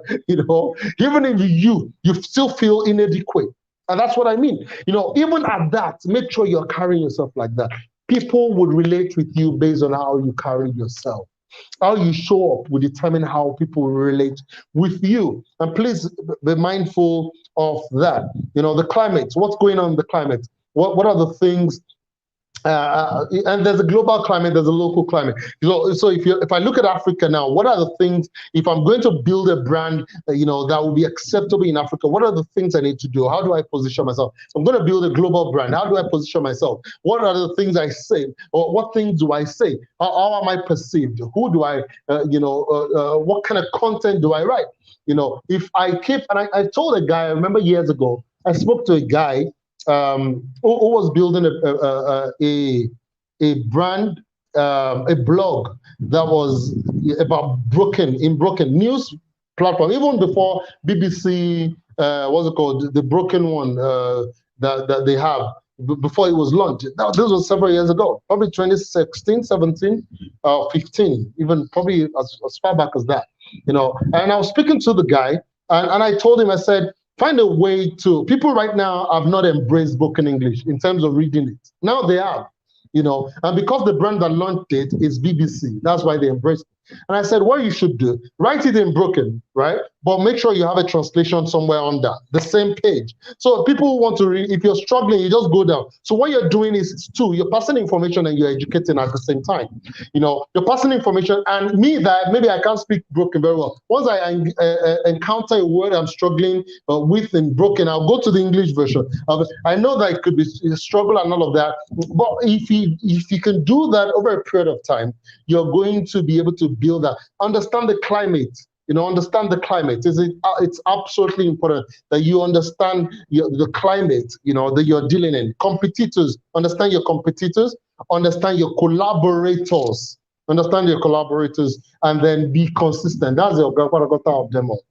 even if you still feel inadequate. And that's what I mean. Even at that, make sure you're carrying yourself like that. People would relate with you based on how you carry yourself. How you show up will determine how people will relate with you. And please be mindful of that. The climate, what's going on in the climate? What are the things? And there's a global climate, there's a local climate. So if I look at Africa now, what are the things, if I'm going to build a brand, that will be acceptable in Africa, what are the things I need to do? How do I position myself? So I'm going to build a global brand. How do I position myself? What are the things I say? Or what things do I say? How am I perceived? Who do I, what kind of content do I write? If I keep, and I told a guy, I remember years ago, I spoke to a guy who was building a brand, a blog that was about broken news platform, even before BBC, what's it called, the broken one that they have, before it was launched. Now, this was several years ago, probably 2016, 17, 15, even probably as far back as that. And I was speaking to the guy, and I told him, I said, find a way to, people right now have not embraced broken English in terms of reading it. Now they have, and because the brand that launched it is BBC, that's why they embraced it. And I said, what you should do, write it in broken, right? But make sure you have a translation somewhere under the same page. So people want to read, if you're struggling, you just go down. So what you're doing is two, you're passing information and you're educating at the same time. You're passing information, and that maybe I can't speak broken very well. Once I encounter a word I'm struggling with in broken, I'll go to the English version. I know that it could be a struggle and all of that, but if you can do that over a period of time, you're going to be able to build that. Understand the climate. Understand the climate. It's absolutely important that you understand the climate, that you're dealing in. Competitors, understand your competitors, understand your collaborators. Understand your collaborators, and then be consistent. That's what I got out of them all.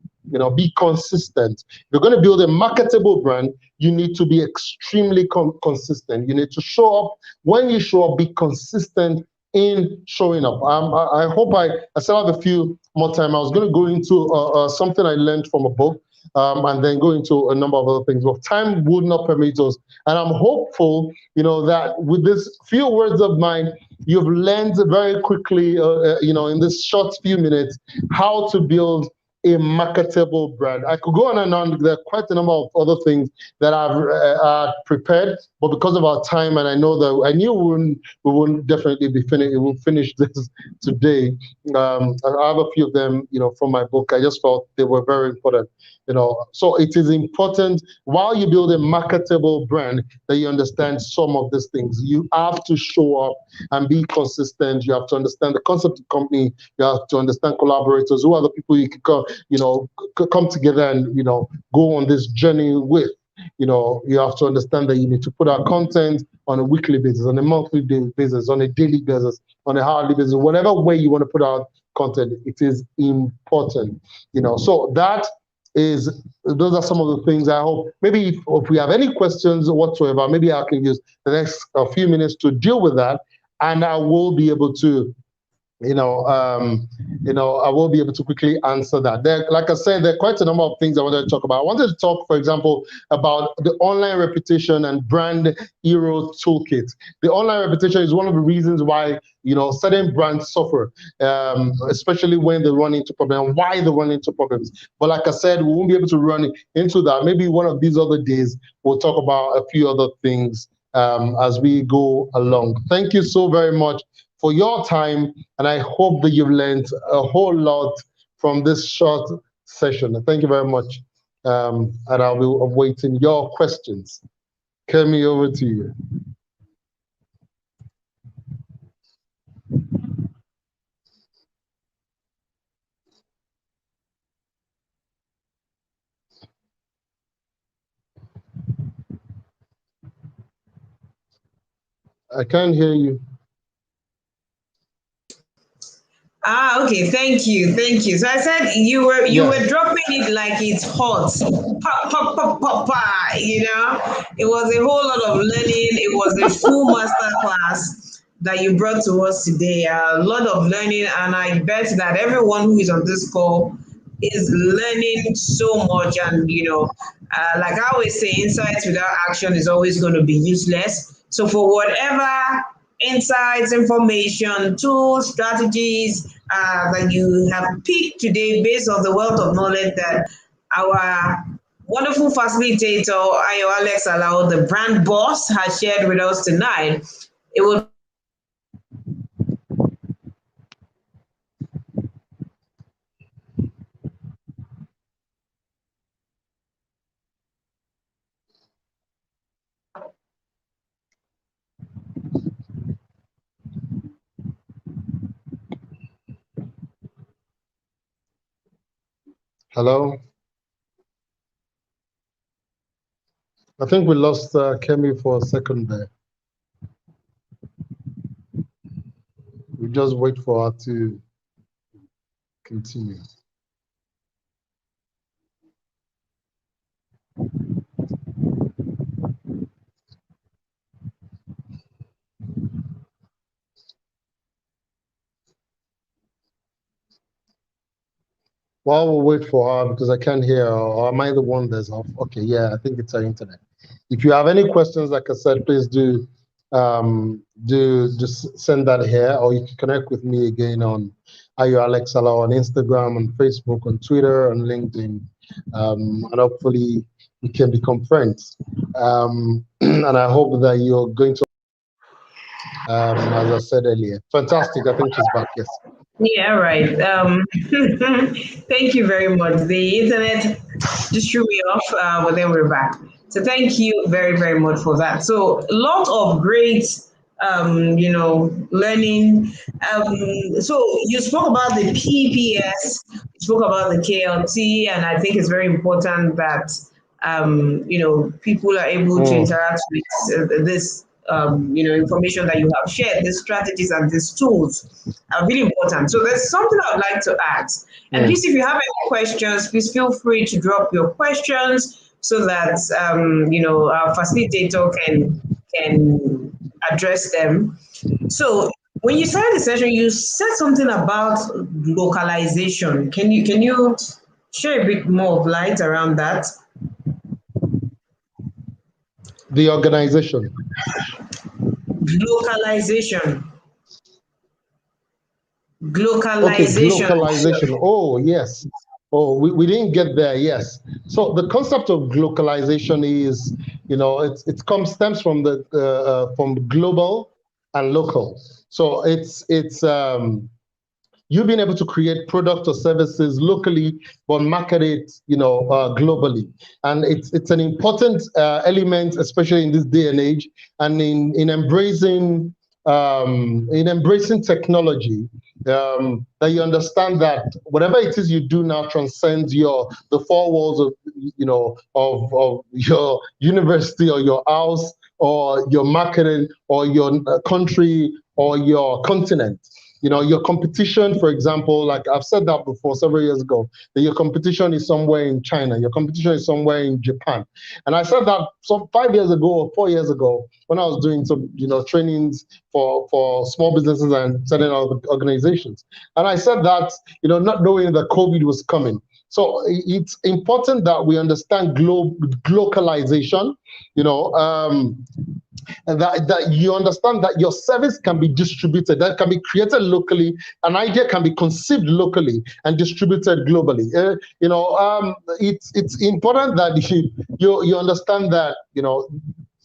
Be consistent. If you're going to build a marketable brand, you need to be extremely consistent. You need to show up. When you show up, be consistent in showing up. I hope I still have a few more time. I was going to go into something I learned from a book, and then go into a number of other things, but time would not permit us. And I'm hopeful, that with this few words of mine, you've learned very quickly, in this short few minutes, how to build a marketable brand. I could go on and on. There are quite a number of other things that I've prepared, but because of our time, and I know that I knew we wouldn't definitely be finished. We'll finish this today. I have a few of them, from my book. I just felt they were very important. So it is important while you build a marketable brand that you understand some of these things. You have to show up and be consistent. You have to understand the concept of company. You have to understand collaborators. Who are the people you can come together and go on this journey with. You have to understand that you need to put out content on a weekly basis, on a monthly basis, on a daily basis, on a hourly basis, whatever way you want to put out content. It is important. So those are some of the things. I hope maybe if we have any questions whatsoever, maybe I can use the next few minutes to deal with that, and I will be able to I will be able to quickly answer that. Like I said, there are quite a number of things I wanted to talk about. I wanted to talk, for example, about the online reputation and brand hero toolkit. The online reputation is one of the reasons why certain brands suffer, especially when they run into problems. Why they run into problems. But like I said, we won't be able to run into that. Maybe one of these other days we'll talk about a few other things as we go along. Thank you so very much for your time, and I hope that you've learned a whole lot from this short session. Thank you very much, and I'll be awaiting your questions. Kemi, over to you. I can't hear you. Okay, thank you. So I said you were dropping it like it's hot, pop, pop, pop, pop, pop. It was a whole lot of learning. It was a full master class that you brought to us today. A lot of learning, and I bet that everyone who is on this call is learning so much. And like I always say, insights without action is always going to be useless. So for whatever insights, information, tools, strategies that you have picked today based on the wealth of knowledge that our wonderful facilitator, Alex-Alao, the brand boss, has shared with us tonight. It will Hello? I think we lost Kemi for a second there. We just wait for her to continue. While we wait for her, because I can't hear her, or am I the one that's off? Okay, yeah, I think it's our internet. If you have any questions, like I said, please do just send that here, or you can connect with me again on Alex-Alao on Instagram, on Facebook, on Twitter, on LinkedIn, and hopefully we can become friends. And I hope that you're going to, as I said earlier, fantastic. I think she's back. Yes. Yeah, right. Thank you very much. The internet just threw me off, but then we're back. So thank you very, very much for that. So a lot of great, learning. So you spoke about the PPS, you spoke about the KLT, and I think it's very important that, people are able to interact with this information that you have shared, these strategies and these tools are really important. So there's something I would like to ask. And please, if you have any questions, please feel free to drop your questions so that our facilitator can address them. So when you started the session, you said something about localization. Can you share a bit more of light around that? The organization. Localization. Okay, Glocalization. glocalization. Oh, yes. Oh, we didn't get there. Yes. So the concept of glocalization is, it stems from global and local. So it's you being able to create product or services locally, but market it, globally. And it's an important element, especially in this day and age, and in embracing technology. That you understand that whatever it is you do now transcends the four walls of your university or your house or your marketing or your country or your continent. Your competition, for example, like I've said that before several years ago, that your competition is somewhere in China, your competition is somewhere in Japan. And I said that some 5 years ago or 4 years ago when I was doing some, trainings for small businesses and setting up organizations. And I said that, not knowing that COVID was coming. So it's important that we understand glocalization, and that you understand that your service can be distributed, that can be created locally, an idea can be conceived locally and distributed globally. It's important that you understand that,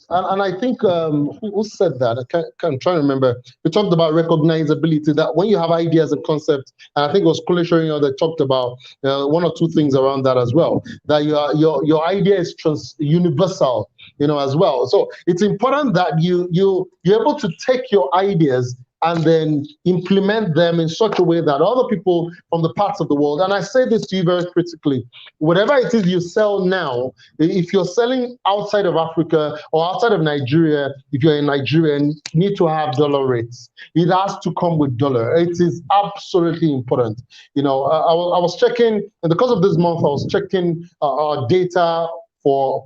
and I think who said that? I'm trying to remember. We talked about recognizability, that when you have ideas and concepts, and I think it was Kule that talked about one or two things around that as well, that your idea is universal, as well. So it's important that you're able to take your ideas and then implement them in such a way that other people from the parts of the world, and I say this to you very critically, whatever it is you sell now, if you're selling outside of Africa or outside of Nigeria, if you're in Nigeria, you need to have dollar rates. It has to come with dollar. It is absolutely important. I was checking, and because of this month, I was checking our data for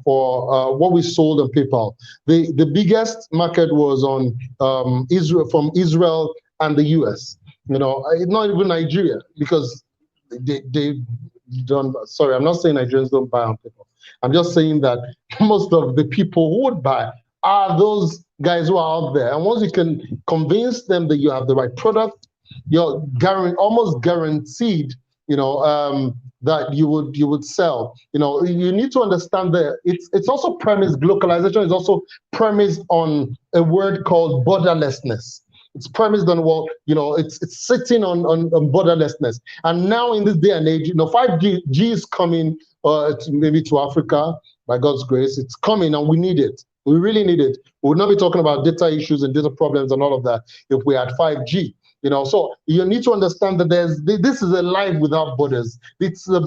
what we sold on PayPal. The biggest market was on Israel, from Israel and the US. Not even Nigeria, because they don't. Sorry, I'm not saying Nigerians don't buy on PayPal. I'm just saying that most of the people who would buy are those guys who are out there. And once you can convince them that you have the right product, you're almost guaranteed, that you would sell. You need to understand that it's also premised, glocalization is also premised on a word called borderlessness. It's premised on it's sitting on borderlessness. And now in this day and age, 5G is coming maybe to Africa by God's grace. It's coming and we need it. We really need it. We would not be talking about data issues and data problems and all of that if we had 5G. So you need to understand that this is a life without borders. It's a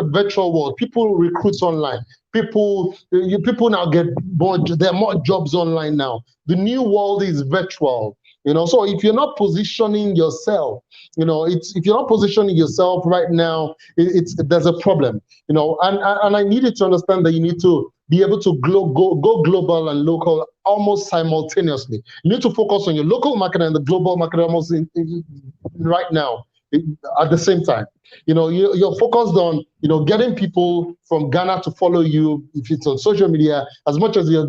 virtual world. People recruit online. People now get more. There are more jobs online now. The new world is virtual. So if you're not positioning yourself, if you're not positioning yourself right now, there's a problem. And I needed to understand that you need to be able to go global and local almost simultaneously. You need to focus on your local market and the global market almost right now at the same time. You're focused on getting people from Ghana to follow you if it's on social media, as much as you're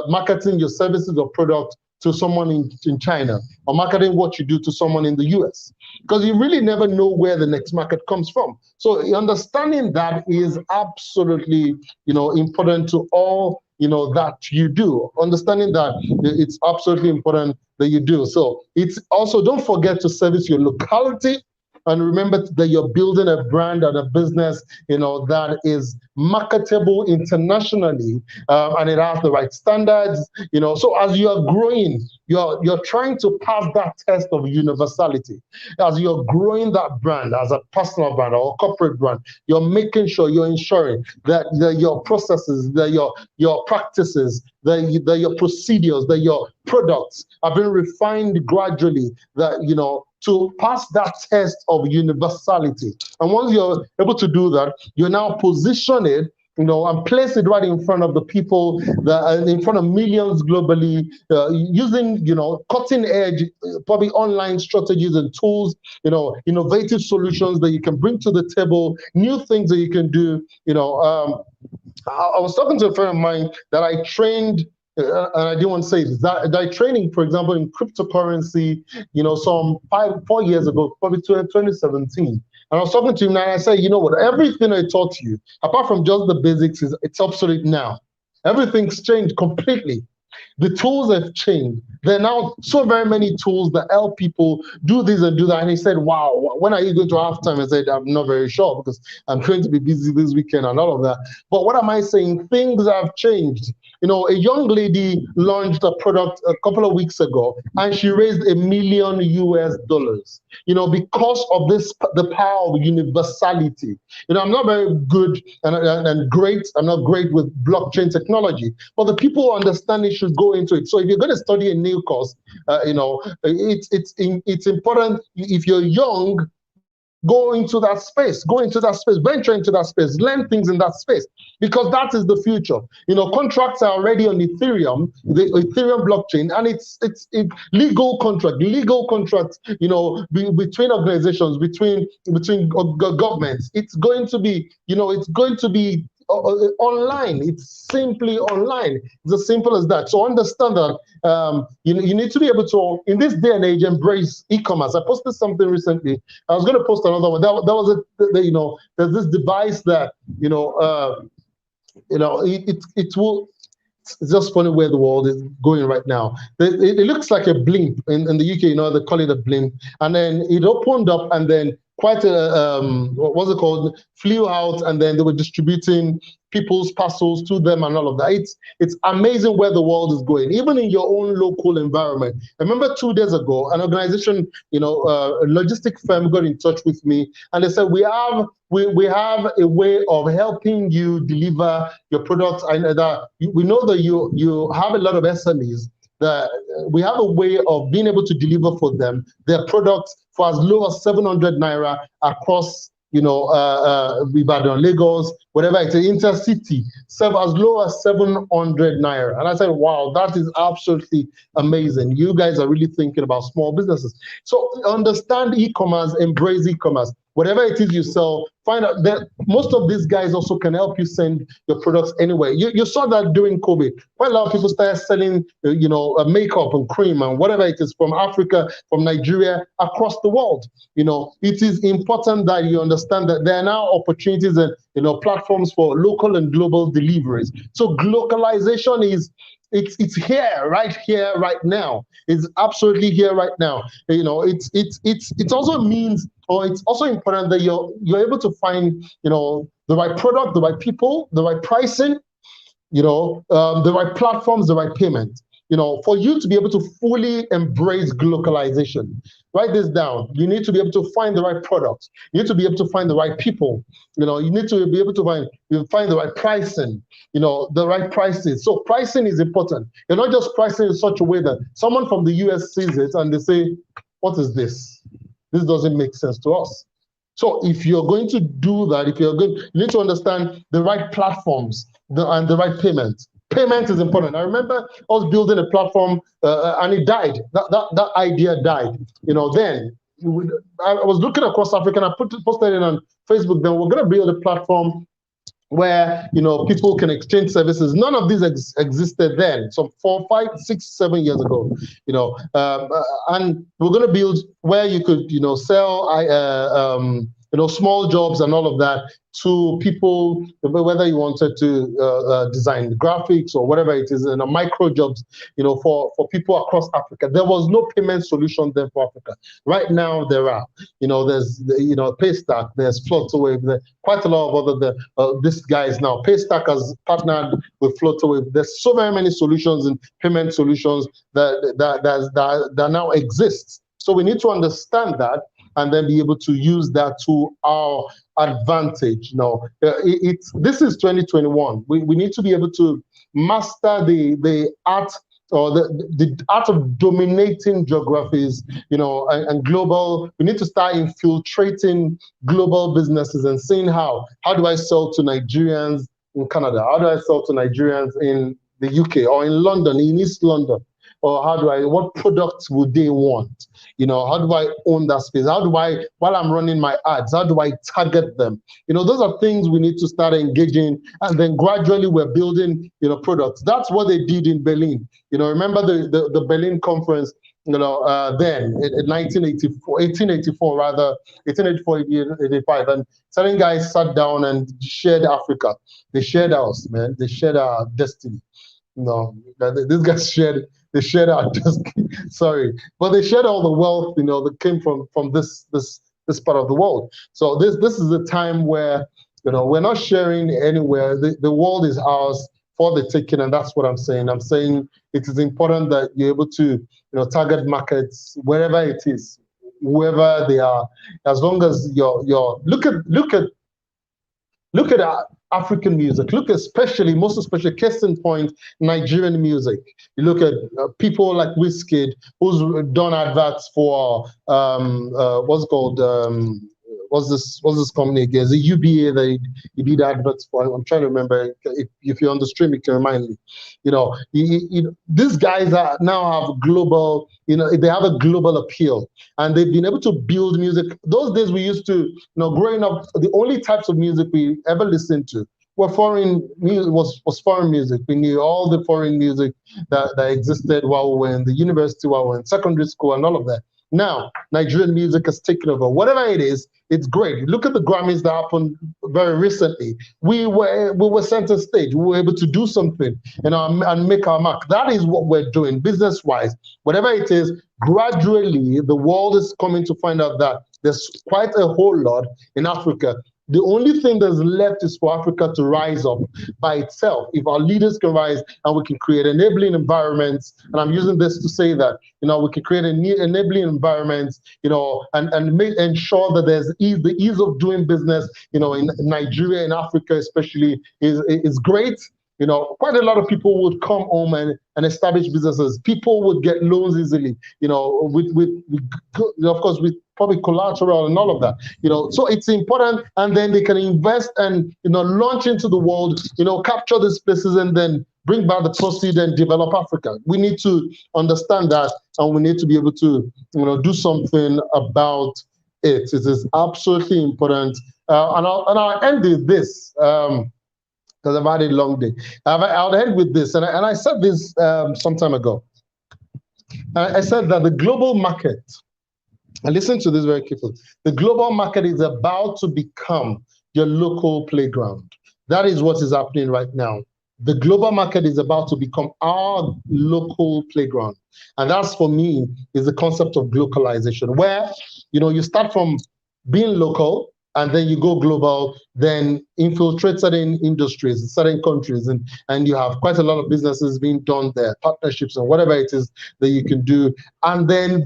marketing your services or product to someone in China, or marketing what you do to someone in the US, because you really never know where the next market comes from. So understanding that is absolutely important to all that you do. Understanding that it's absolutely important that you do. So it's also, don't forget to service your locality, and remember that you're building a brand and a business, that is marketable internationally, and it has the right standards. So as you are growing, you're trying to pass that test of universality. As you're growing that brand as a personal brand or a corporate brand, you're making sure, you're ensuring that your processes, that your practices, that your procedures, that your products are being refined gradually, that to pass that test of universality. And once you're able to do that, you now position it, and place it right in front of the people, in front of millions globally, using, cutting edge, probably online strategies and tools, innovative solutions that you can bring to the table, new things that you can do. I was talking to a friend of mine that I trained, and I didn't want to say this, that I training, for example, in cryptocurrency, some 4 years ago, probably 2017. And I was talking to him and I said, what, everything I taught you, apart from just the basics, it's obsolete now. Everything's changed completely. The tools have changed. There are now so very many tools that help people do this and do that. And he said, wow, when are you going to have time? I said, I'm not very sure because I'm going to be busy this weekend and all of that. But what am I saying? Things have changed. A young lady launched a product a couple of weeks ago and she raised $1 million because of the power of universality. I'm not very good and great. I'm not great with blockchain technology, but the people who understand it should go into it. So if you're going to study a new course, it's important. If you're young, go into that space, venture into that space, learn things in that space, because that is the future. Contracts are already on Ethereum, the Ethereum blockchain, and it's legal contracts, between organizations, between governments. It's going to be online. It's simply online. It's as simple as that. So understand that you need to be able to, in this day and age, embrace e-commerce. I posted something recently. I was going to post another one. That was there's this device that it will. It's just funny where the world is going right now. It looks like a blimp in the UK. They call it a blimp, and then it opened up, and then quite a what's it called, flew out, and then they were distributing people's parcels to them and all of that. It's amazing where the world is going, even in your own local environment. I remember 2 days ago, an organization, a logistic firm got in touch with me, and they said, we have a way of helping you deliver your products. I know that we know that you have a lot of SMEs, that we have a way of being able to deliver for them their products for as low as 700 naira across, Ibadan, Lagos, whatever it's intercity, as low as 700 naira. And I said, wow, that is absolutely amazing. You guys are really thinking about small businesses. So understand e-commerce, embrace e-commerce. Whatever it is you sell, find out that most of these guys also can help you send your products anywhere. You saw that during COVID. Quite a lot of people started selling, makeup and cream and whatever it is from Africa, from Nigeria, across the world. It is important that you understand that there are now opportunities and platforms for local and global deliveries. So globalization is it's here, right now. It's absolutely here right now. It also means, or it's also important that you're able to find, the right product, the right people, the right pricing, the right platforms, the right payment. For you to be able to fully embrace globalization, write this down. You need to be able to find the right products. You need to be able to find the right people. You need to be able to find the right pricing, the right prices. So pricing is important. You're not just pricing in such a way that someone from the US sees it and they say, what is this? This doesn't make sense to us. So if you're going to do that, you need to understand the right platforms and the right payment. Payment is important. I remember I was building a platform and it died. That idea died. Then I was looking across Africa and I posted it on Facebook. Then we're going to build a platform where people can exchange services. None of these existed then, some 4, 5, 6, 7 years ago. And we're going to build where you could sell small jobs and all of that, to people, whether you wanted to design graphics or whatever it is, micro jobs, for people across Africa. There was no payment solution there for Africa. Right now there are, there's, Paystack, there's Flutterwave, there's quite a lot of other, these guys now. Paystack has partnered with Flutterwave. There's so very many solutions and payment solutions that now exist. So we need to understand that and then be able to use that to our advantage. This is 2021. We need to be able to master the art, or the art of dominating geographies, and global. We need to start infiltrating global businesses and seeing how do I sell to Nigerians in Canada? How do I sell to Nigerians in the UK or in London, in East London? Or what products would they want? How do I own that space? How do I, while I'm running my ads, how do I target them? Those are things we need to start engaging, and then gradually we're building, products. That's what they did in Berlin. Remember the Berlin conference, then in 1884 rather, 1885, and certain guys sat down and shared Africa. They shared us, man. They shared our destiny. These guys shared our destiny. Sorry, but they shared all the wealth, that came from this part of the world. So this is a time where, we're not sharing anywhere. The world is ours for the taking, and that's what I'm saying. I'm saying it is important that you're able to, target markets wherever it is, whoever they are, as long as you're look at African music. Look, most especially, case in point, Nigerian music. You look at people like Wizkid, who's done adverts for what's called what's this company again? Is it UBA that he did adverts for? I'm trying to remember. If you're on the stream, you can remind me. These guys now have global. They have a global appeal, and they've been able to build music. Those days we used to, growing up, the only types of music we ever listened to were foreign music. Was foreign music. We knew all the foreign music that existed while we were in the university, while we were in secondary school, and all of that. Now, Nigerian music has taken over. Whatever it is, it's great. Look at the Grammys that happened very recently. We were center stage. We were able to do something, and make our mark. That is what we're doing business-wise. Whatever it is, gradually the world is coming to find out that there's quite a whole lot in Africa. The only thing that's left is for Africa to rise up by itself. If our leaders can rise and we can create enabling environments, and I'm using this to say that, we can create enabling environments, and ensure that there's the ease of doing business, in Nigeria, in Africa especially, is great. Quite a lot of people would come home and establish businesses. People would get loans easily, of course, with probably collateral and all of that, so it's important. And then they can invest and, launch into the world, capture these places and then bring back the proceeds and develop Africa. We need to understand that, and we need to be able to, do something about it. It is absolutely important. And I'll end with this. Because I've had a long day. I'll end with this, and I said this some time ago. I said that the global market, and listen to this very carefully, the global market is about to become your local playground. That is what is happening right now. The global market is about to become our local playground. And that's, for me, is the concept of globalization, where, you start from being local, and then you go global, then infiltrate certain industries, certain countries, and you have quite a lot of businesses being done there, partnerships and whatever it is that you can do. And then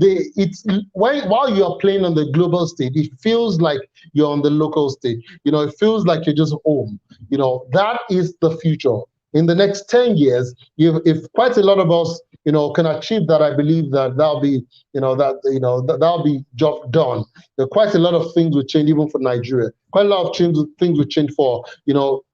while you are playing on the global stage, it feels like you're on the local stage. It feels like you're just home. That is the future. In the next 10 years, if quite a lot of us, can achieve that, I believe that that'll be, that'll be job done. There are quite a lot of things will change, even for Nigeria. Quite a lot of things will change for,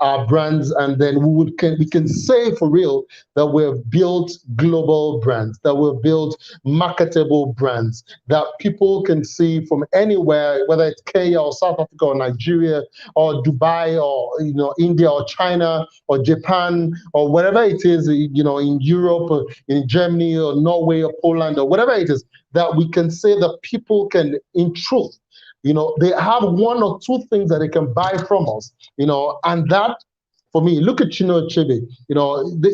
our brands, and then we can say for real that we've built global brands, that we've built marketable brands that people can see from anywhere, whether it's Kenya or South Africa or Nigeria or Dubai or India or China or Japan or whatever it is, in Europe or in Germany or Norway or Poland or whatever it is, that we can say that people can, in truth, they have one or two things that they can buy from us, and that, for me, look at Chino Achebe.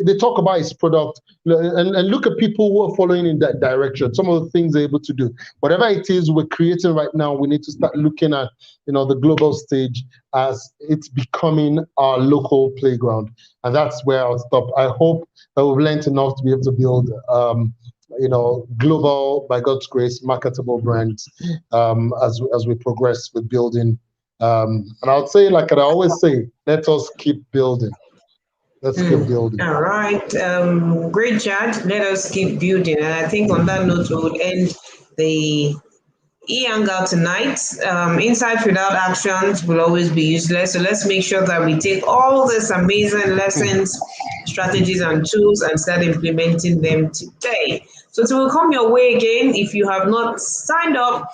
They talk about his product, and look at people who are following in that direction. Some of the things they're able to do. Whatever it is we're creating right now, we need to start looking at, the global stage as it's becoming our local playground. And that's where I'll stop. I hope that we've learned enough to be able to build, global, by God's grace, marketable brands as we progress with building. And I would say, like I always say, let us keep building. Let's keep building. All right. Great chat. Let us keep building. And I think on that note, we would end the e-hangout tonight. Insights without actions will always be useless. So let's make sure that we take all these amazing lessons, strategies, and tools and start implementing them today. So it will come your way again. If you have not signed up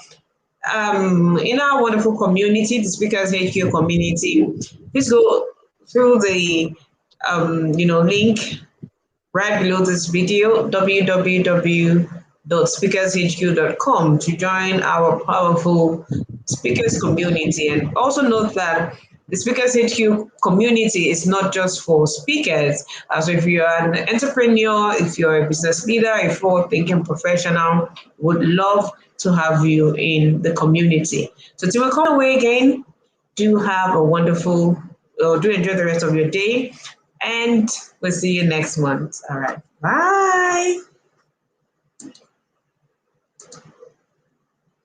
in our wonderful community, the Speakers HQ community, please go through the link right below this video, www.speakershq.com, to join our powerful speakers community. And also note that the Speakers HQ community is not just for speakers. So if you're an entrepreneur, if you're a business leader, a forward-thinking professional, would love to have you in the community. So till we come away again, do have a wonderful, do enjoy the rest of your day, and we'll see you next month. All right. Bye.